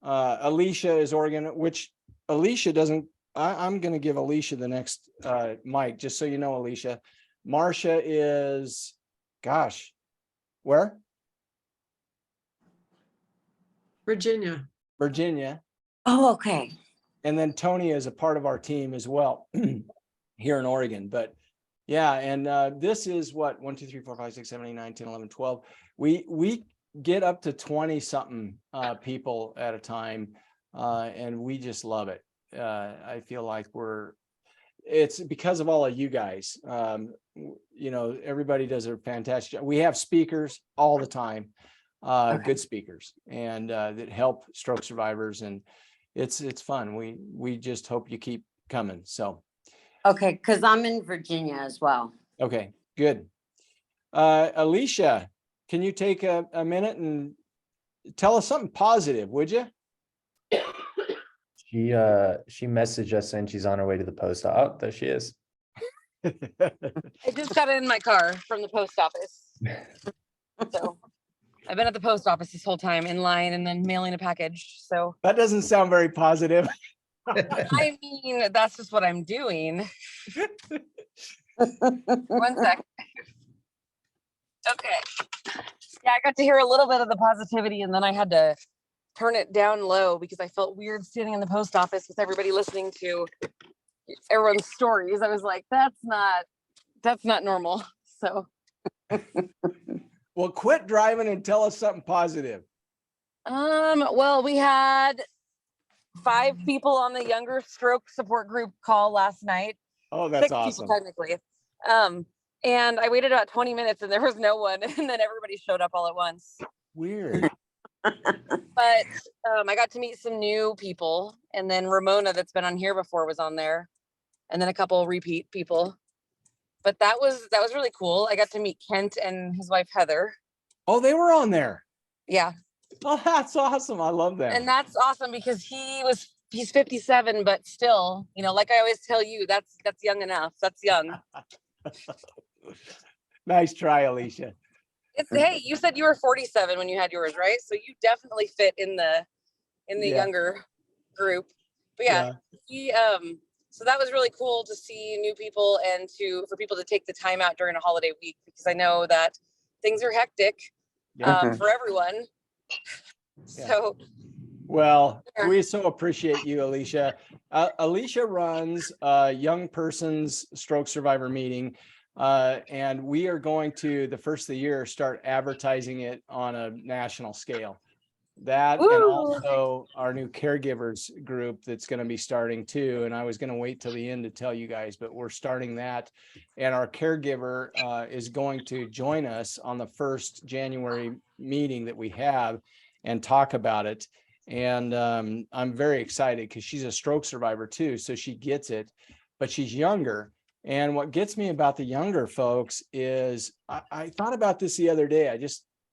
Alicia is Oregon, which Alicia doesn't, I'm going to give Alicia the next mic, just so you know, Alicia. Marcia is, gosh, where? Virginia. Oh, okay. And then Tony is a part of our team as well here in Oregon. But yeah, and this is what, 1, 2, 3, 4, 5, 6, 7, 8, 9, 10, 11, 12. We get up to 20 something people at a time, and we just love it. I feel like it's because of all of you guys. Everybody does a fantastic job. We have speakers all the time, good speakers, and that help stroke survivors, and it's fun. We just hope you keep coming. So Okay, because I'm in Virginia as well. okay, good. Alicia, can you take a minute and tell us something positive, would you? She messaged us saying she's on her way to the post office. Oh, there she is. I just got in my car from the post office. So I've been at the post office this whole time in line and then mailing a package. So That doesn't sound very positive. I mean, that's just what I'm doing. 1 sec. Okay. Yeah, I got to hear a little bit of the positivity, and then I had to turn it down low because I felt weird standing in the post office with everybody listening to everyone's stories. I was like, that's not normal. So Well, quit driving and tell us something positive. well, we had 5 people on the younger stroke support group call last night. Oh, that's 6 awesome. people technically. And I waited about 20 minutes and there was no one, and then everybody showed up all at once. Weird. But I got to meet some new people, and then Ramona, that's been on here before, was on there, and then a couple repeat people. But that was really cool. I got to meet Kent and his wife Heather. Oh, they were on there. Yeah. Oh, that's awesome. I love that. And that's awesome because he's 57, but still, like I always tell you, that's young enough. That's young. Nice try, Alicia. Hey, you said you were 47 when you had yours, right? So you definitely fit in the Yeah. younger group. But yeah, so that was really cool to see new people and for people to take the time out during a holiday week, because I know that things are hectic for everyone. Yeah. So Well, Yeah. we so appreciate you, Alicia. Alicia runs a young person's stroke survivor meeting. And we are going to, the first of the year, start advertising it on a national scale. That and Woo! also our new caregivers group that's going to be starting too. And I was going to wait till the end to tell you guys, but we're starting that. And our caregiver is going to join us on the first January meeting that we have and talk about it. And I'm very excited because she's a stroke survivor too. So she gets it, but she's younger. And what gets me about the younger folks is I thought about this the other day.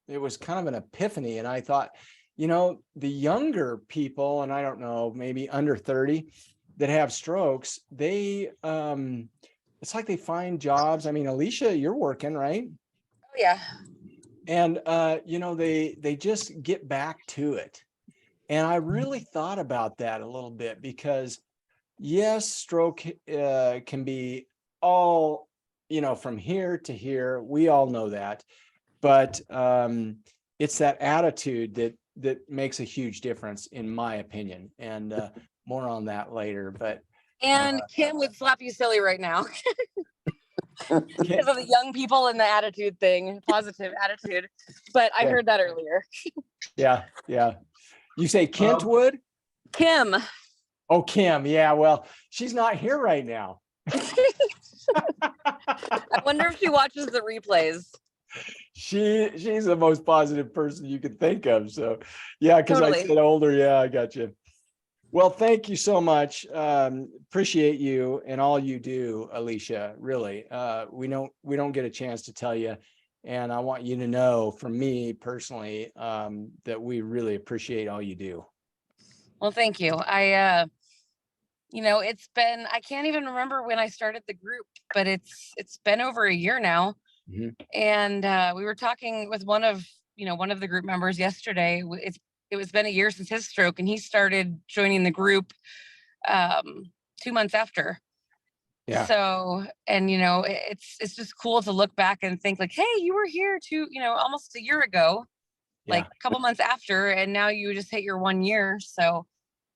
It was kind of an epiphany. And I thought, you know, the younger people, and I don't know, maybe under 30 that have strokes, they, it's like they find jobs. I mean, Alicia, you're working, right? Oh, yeah. And, you know, they just get back to it. And I really thought about that a little bit because yes, stroke can be all, you know, from here to here. We all know that, but it's that attitude that makes a huge difference in my opinion. And more on that later, but. And Kim would slap you silly right now. Because of the young people and the attitude thing, positive attitude. But I heard that earlier. Yeah. You say Kentwood? Kim. Oh, Kim. Yeah, well, she's not here right now. I wonder if she watches the replays. She's the most positive person you could think of. So yeah, because Totally. I said older. Yeah, I got you. Well, thank you so much. Appreciate you and all you do, Alicia. Really, we don't get a chance to tell you, and I want you to know from me personally that we really appreciate all you do. Well, thank you. You know, I can't even remember when I started the group, but it's been over a year now. Mhm. And we were talking with one of the group members yesterday. It's been a year since his stroke, and he started joining the group 2 months after. Yeah. So, and you know, it's just cool to look back and think like, hey, you were here almost a year ago, like a couple months after, and now you just hit your 1 year. So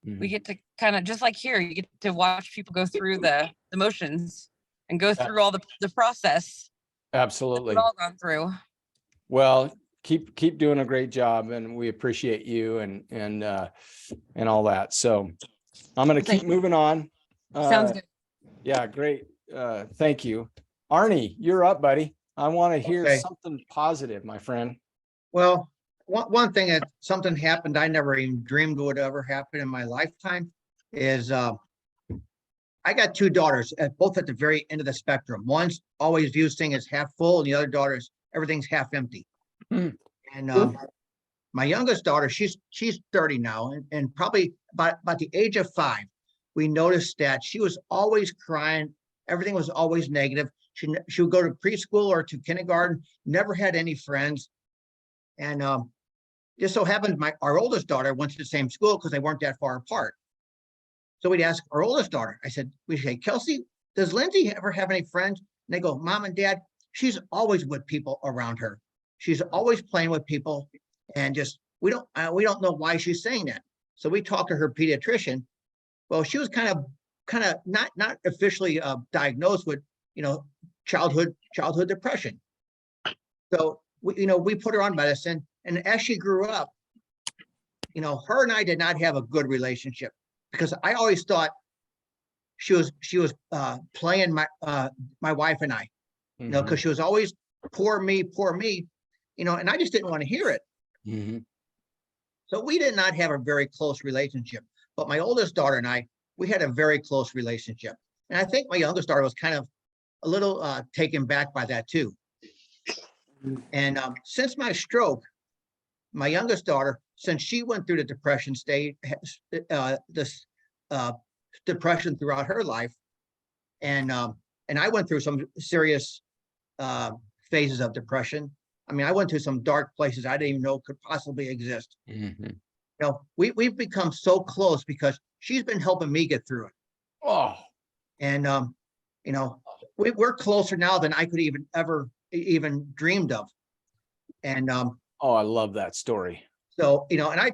we get to kind of, just like here, you get to watch people go through the motions and go through all the process. Absolutely. We've all gone through. Well, keep doing a great job, and we appreciate you and all that. So I'm going to keep moving on. Sounds good. Yeah, great. Thank you. Arnie, you're up, buddy. I want to hear Okay. something positive, my friend. Well, one thing that something happened I never even dreamed would ever happen in my lifetime is I got two daughters, both at the very end of the spectrum. One's always views things as half full, and the other daughter is everything's half empty. And my youngest daughter, she's 30 now, and probably about the age of 5, we noticed that she was always crying. Everything was always negative. She would go to preschool or to kindergarten, never had any friends. And just so happened our oldest daughter went to the same school because they weren't that far apart. So we'd ask our oldest daughter, we'd say, Kelsey, does Lindsay ever have any friends? And they go, Mom and Dad, she's always with people around her. She's always playing with people, and just we don't know why she's saying that. So we talked to her pediatrician. Well, she was kind of not officially diagnosed with childhood depression. So we put her on medicine, and as she grew up, her and I did not have a good relationship because I always thought she was playing my wife and I, because she was always poor me, and I just didn't want to hear it. So we did not have a very close relationship. But my oldest daughter and I, we had a very close relationship. And I think my youngest daughter was kind of a little taken back by that too. And since my stroke, my youngest daughter, since she went through the depression state, this depression throughout her life, and I went through some serious phases of depression. I mean, I went to some dark places I didn't even know could possibly exist. We've become so close because she's been helping me get through it. Oh, and we're closer now than I could even dreamed of. And oh, I love that story. So, and I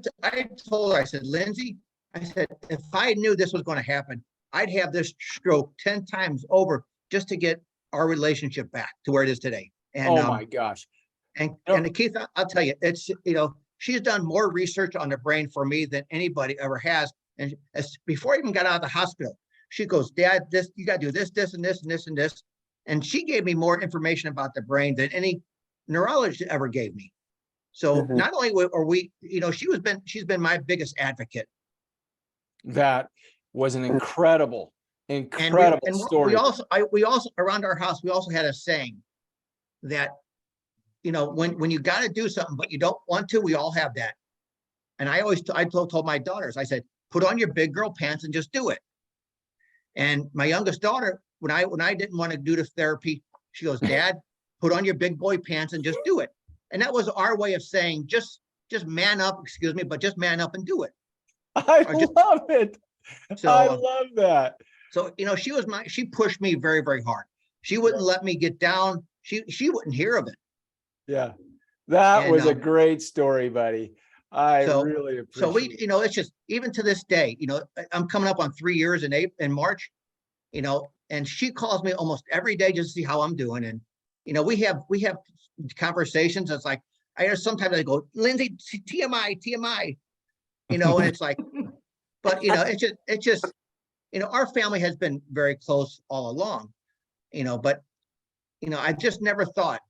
told her, I said, Lindsay, I said, if I knew this was going to happen, I'd have this stroke 10 times over just to get our relationship back to where it is today. And, Oh my gosh. and No. Keith, I'll tell you, it's, she's done more research on the brain for me than anybody ever has. And before I even got out of the hospital, she goes, Dad, you got to do this, this, and this, and this, and this. And she gave me more information about the brain than any neurologist ever gave me. So not only are we, she's been my biggest advocate. That was an incredible And story. we also around our house, we also had a saying that, when you got to do something, but you don't want to, we all have that. And I told my daughters, I said, put on your big girl pants and just do it. And my youngest daughter, when I didn't want to do the therapy, she goes, Dad, put on your big boy pants and just do it. And that was our way of saying, just man up, excuse me, but just man up and do it. I love it. So, I love that. So, she pushed me very, very hard. She wouldn't let me get down. She wouldn't hear of it. Yeah. That And, was a great story, buddy. I so- really appreciate So we, it. it's just, even to this day, I'm coming up on 3 years in March, and she calls me almost every day just to see how I'm doing. And, we have conversations. It's like, sometimes I go, Lindsay, TMI, and it's like, but, it's just, our family has been very close all along, but, I just never thought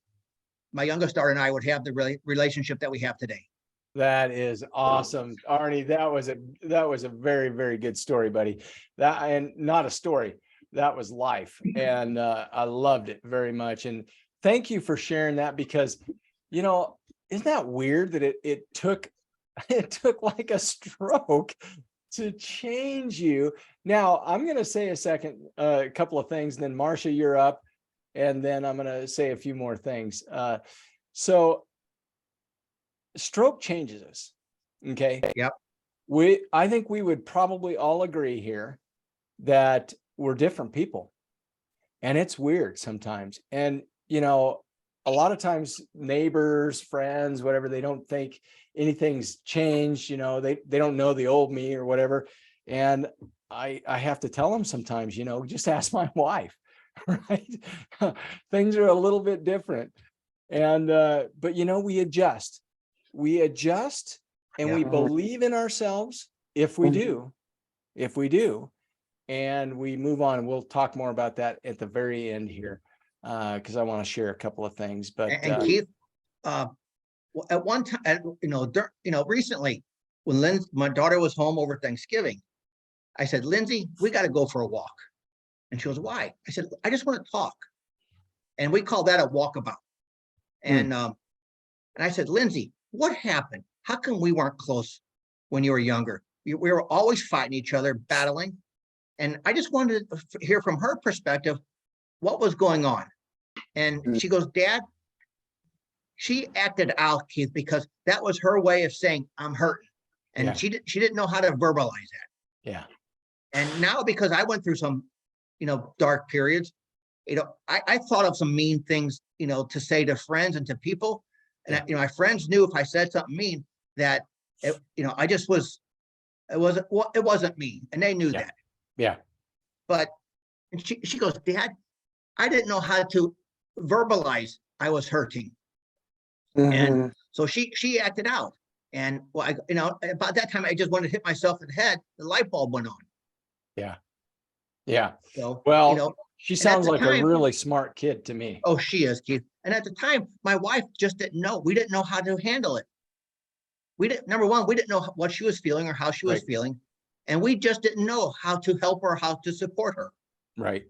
my youngest daughter and I would have the relationship that we have today. That is awesome. Arnie, that was a very, very good story, buddy. And not a story, that was life. And I loved it very much. And thank you for sharing that, because, isn't that weird that it took like a stroke to change you? Now, I'm going to say a couple of things, and then Marcia, you're up. And then I'm going to say a few more things. So stroke changes us. Okay. Yep. I think we would probably all agree here that we're different people, and it's weird sometimes. And, a lot of times neighbors, friends, whatever, they don't think anything's changed. They don't know the old me or whatever. And I have to tell them sometimes, just ask my wife, right? Things are a little bit different. And, but we adjust, and we believe in ourselves if we do, and we move on. And we'll talk more about that at the very end here, because I want to share a couple of things. But And Keith, at one time, recently, when my daughter was home over Thanksgiving, I said, Lindsay, we got to go for a walk. And she goes, why? I said, I just want to talk. And we call that a walkabout. And I said, Lindsay, what happened? How come we weren't close when you were younger? We were always fighting each other, battling. And I just wanted to hear from her perspective what was going on. And she goes, Dad, she acted out, Keith, because that was her way of saying, I'm hurting. And Yeah. she didn't know how to verbalize that. yeah, And now, because I went through some, dark periods, I thought of some mean things, to say to friends and to people. And, my friends knew if I said something mean that, I just it wasn't me. And they knew Yeah. that. yeah, But and she goes, Dad, I didn't know how to verbalize I was hurting. And so she acted out. And about that time, I just wanted to hit myself in the head. The light bulb went on. yeah. So, Well, she at sounds the like a time- really smart kid to me. oh, she is, Keith. And at the time, my wife just didn't know. We didn't know how to handle it. Number one, we didn't know what she was feeling or how she was Right. feeling. And we just didn't know how to help her, how to support her. Right.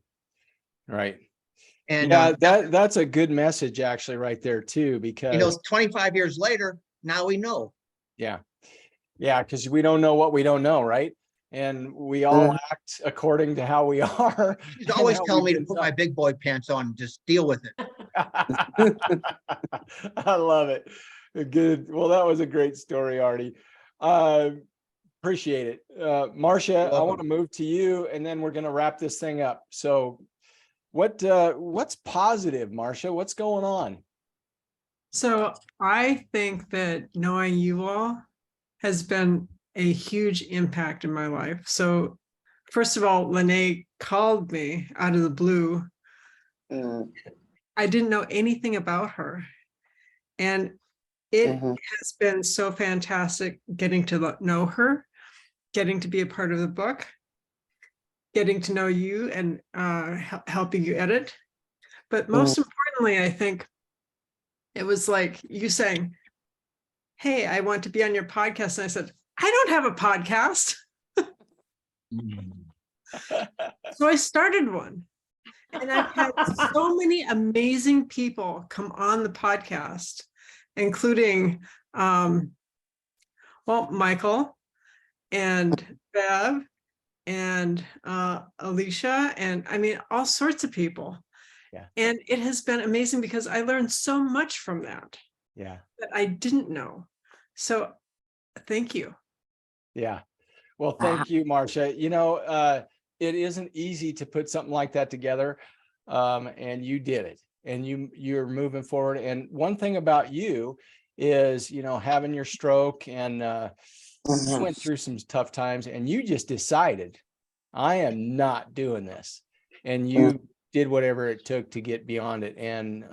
And, Yeah, that's a good message actually right there too, because 25 years later, now we know. yeah, because we don't know what we don't know, right? And we all act according to how we are. She's and always how telling me we've to been put my big boy pants on and just deal with it. I love it. Good. Well, that was a great story, Artie. Appreciate it. Marcia, I welcome. want to move to you, and then we're going to wrap this thing up. So what's positive, Marcia? What's going on? So I think that knowing you all has been a huge impact in my life. So first of all, Lene called me out of the blue. I didn't know anything about her. And it has been so fantastic getting to know her, getting to be a part of the book, getting to know you and helping you edit. But most importantly, I think it was like you saying, hey, I want to be on your podcast. And I said, I don't have a podcast. So I started one. And I've had so many amazing people come on the podcast, including, Michael and Bev and Alicia, and I mean, all sorts of people. Yeah. And it has been amazing because I learned so much from that. Yeah. That I didn't know. So thank you. Yeah. Well, thank you, Marcia. You know, it isn't easy to put something like that together. And you did it, and you're moving forward. And one thing about you is, you know, having your stroke and you went through some tough times, and you just decided, I am not doing this. And you did whatever it took to get beyond it. And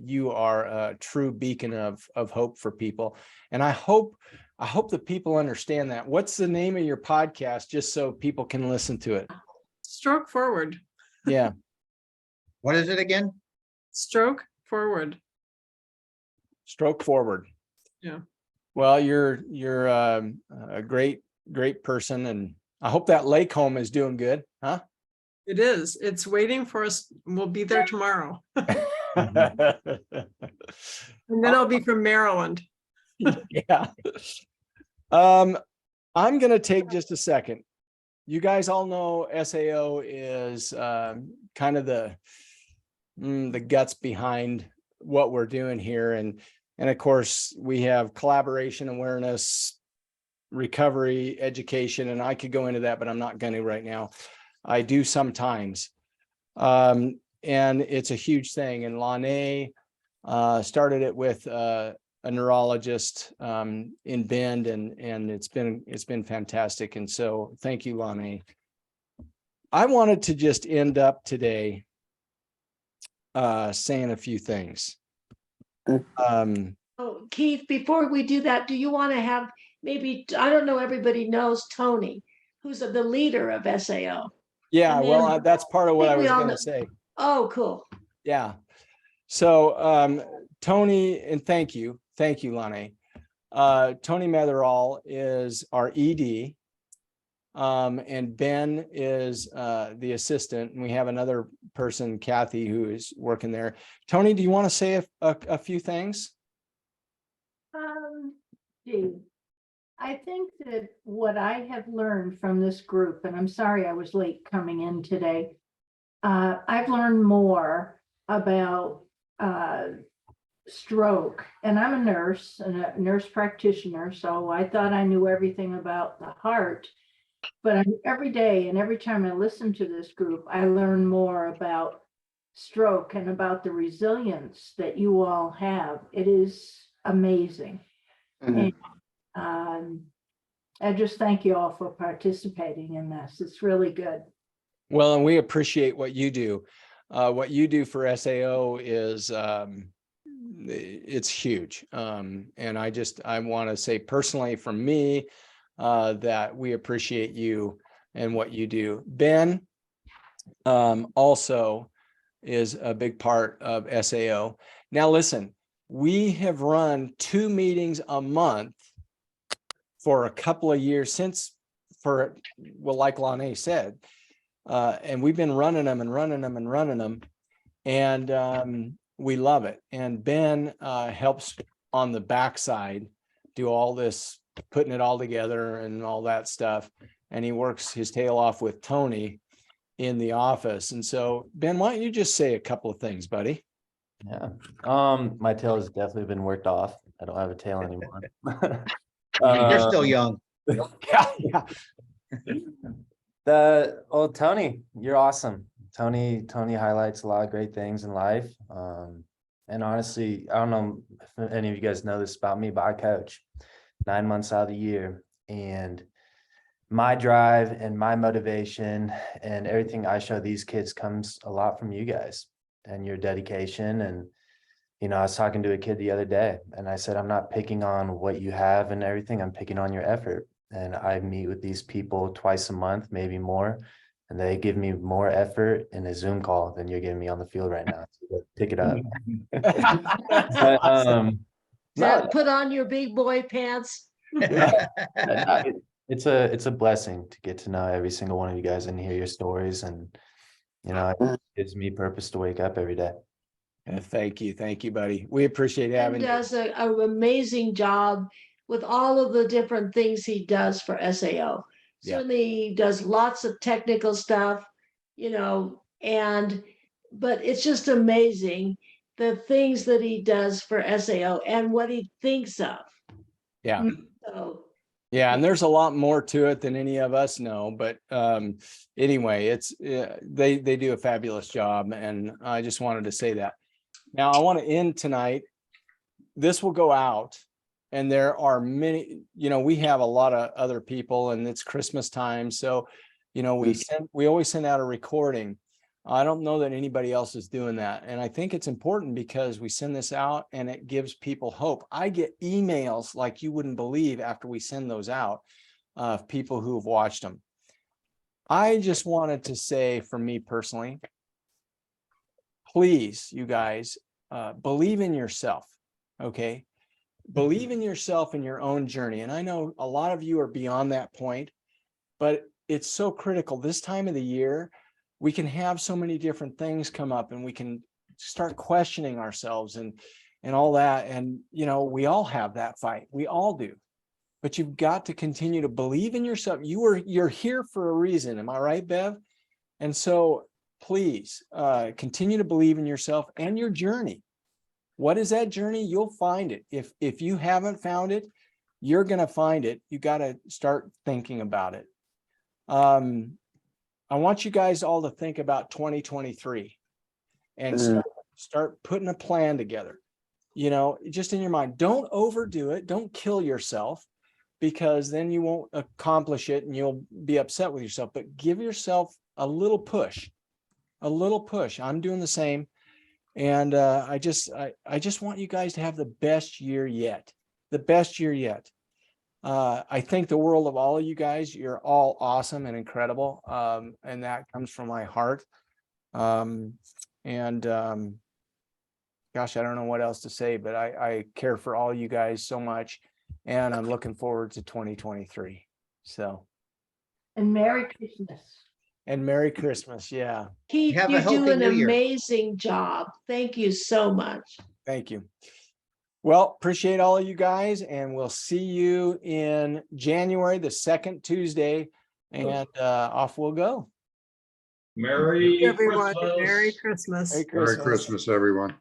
you are a true beacon of hope for people. And I hope that people understand that. What's the name of your podcast, just so people can listen to it? Stroke Forward. Yeah. What is it again? Stroke Forward. Stroke Forward. Yeah. Well, you're a great person, and I hope that lake home is doing good, huh? It is. It's waiting for us. We'll be there tomorrow. And then I'll be from Maryland. Yeah. I'm going to take just a second. You guys all know SAO is kind of the guts behind what we're doing here. And of course, we have collaboration, awareness, recovery, education, and I could go into that, but I'm not going to right now. I do sometimes. And it's a huge thing. And Lene started it with a neurologist in Bend, and it's been fantastic. And so thank you, Lene. I wanted to just end up today saying a few things. Oh, Keith, before we do that, do you want to have maybe, I don't know, everybody knows Tony, who's the leader of SAO. Yeah, And well, then that's part of what I we was all going know- to say. Oh, cool. Yeah. So Tony, and thank you, Lene. Tony Metherall is our ED, and Ben is the assistant, and we have another person, Kathy, who is working there. Tony, do you want to say a few things? Gee, I think that what I have learned from this group, and I'm sorry I was late coming in today, I've learned more about stroke, and I'm a nurse and a nurse practitioner, so I thought I knew everything about the heart. But every day and every time I listen to this group, I learn more about stroke and about the resilience that you all have. It is amazing. And I just thank you all for participating in this. It's really good. Well, and we appreciate what you do. What you do for SAO is it's huge. And I want to say personally from me that we appreciate you and what you do. Ben also is a big part of SAO. Now, listen, we have run 2 meetings a month for a couple of years like Lene said, and we've been running them. And we love it. And Ben helps on the backside do all this, putting it all together and all that stuff. And he works his tail off with Tony in the office. And so, Ben, why don't you just say a couple of things, buddy? Yeah. My tail has definitely been worked off. I don't have a tail anymore. You're still young. Yeah. Tony, you're awesome. Tony highlights a lot of great things in life. And honestly, I don't know if any of you guys know this about me, but I coach. 9 months out of the year. And my drive and my motivation and everything I show these kids comes a lot from you guys and your dedication. And, you know, I was talking to a kid the other day and I said, I'm not picking on what you have and everything. I'm picking on your effort. And I meet with these people twice a month, maybe more. And they give me more effort in a Zoom call than you're giving me on the field right now. So pick it up. But, Dad, put on your big boy pants. it's a blessing to get to know every single one of you guys and hear your stories, and you know, it gives me purpose to wake up every day. Thank you, buddy. We appreciate Tim having you. does an amazing job with all of the different things he does for SAO. Yeah. Certainly he does lots of technical stuff, you know, but it's just amazing the things that he does for SAO and what he thinks of. Yeah. So Yeah, and there's a lot more to it than any of us know, but anyway, it's they do a fabulous job, and I just wanted to say that. Now I want to end tonight. This will go out, and there are many, you know, we have a lot of other people, and it's Christmas time, so you know, we always send out a recording. I don't know that anybody else is doing that. And I think it's important because we send this out and it gives people hope. I get emails like you wouldn't believe after we send those out of people who have watched them. I just wanted to say, for me personally, please, you guys, believe in yourself. Okay. Believe in yourself and your own journey. And I know a lot of you are beyond that point, but it's so critical this time of the year. We can have so many different things come up and we can start questioning ourselves and all that. And, you know, we all have that fight. We all do. But you've got to continue to believe in yourself. You're here for a reason. Am I right, Bev? And so please continue to believe in yourself and your journey. What is that journey? You'll find it. If you haven't found it, you're going to find it. You got to start thinking about it. I want you guys all to think about 2023 and start putting a plan together, you know, just in your mind. Don't overdo it. Don't kill yourself, because then you won't accomplish it and you'll be upset with yourself. But give yourself a little push, a little push. I'm doing the same. And I just want you guys to have the best year yet, the best year yet. I think the world of all of you guys. You're all awesome and incredible. And that comes from my heart. Gosh, I don't know what else to say, but I care for all you guys so much, and I'm looking forward to 2023. So. And Merry Christmas. And Merry Christmas. Yeah. Keith, Have a you healthy do an new year. amazing job. Thank you so much. Thank you. Well, appreciate all of you guys, and we'll see you in January, the second Tuesday, and off we'll go. Merry Everyone, Christmas. Merry Christmas. Merry Merry Christmas, everyone.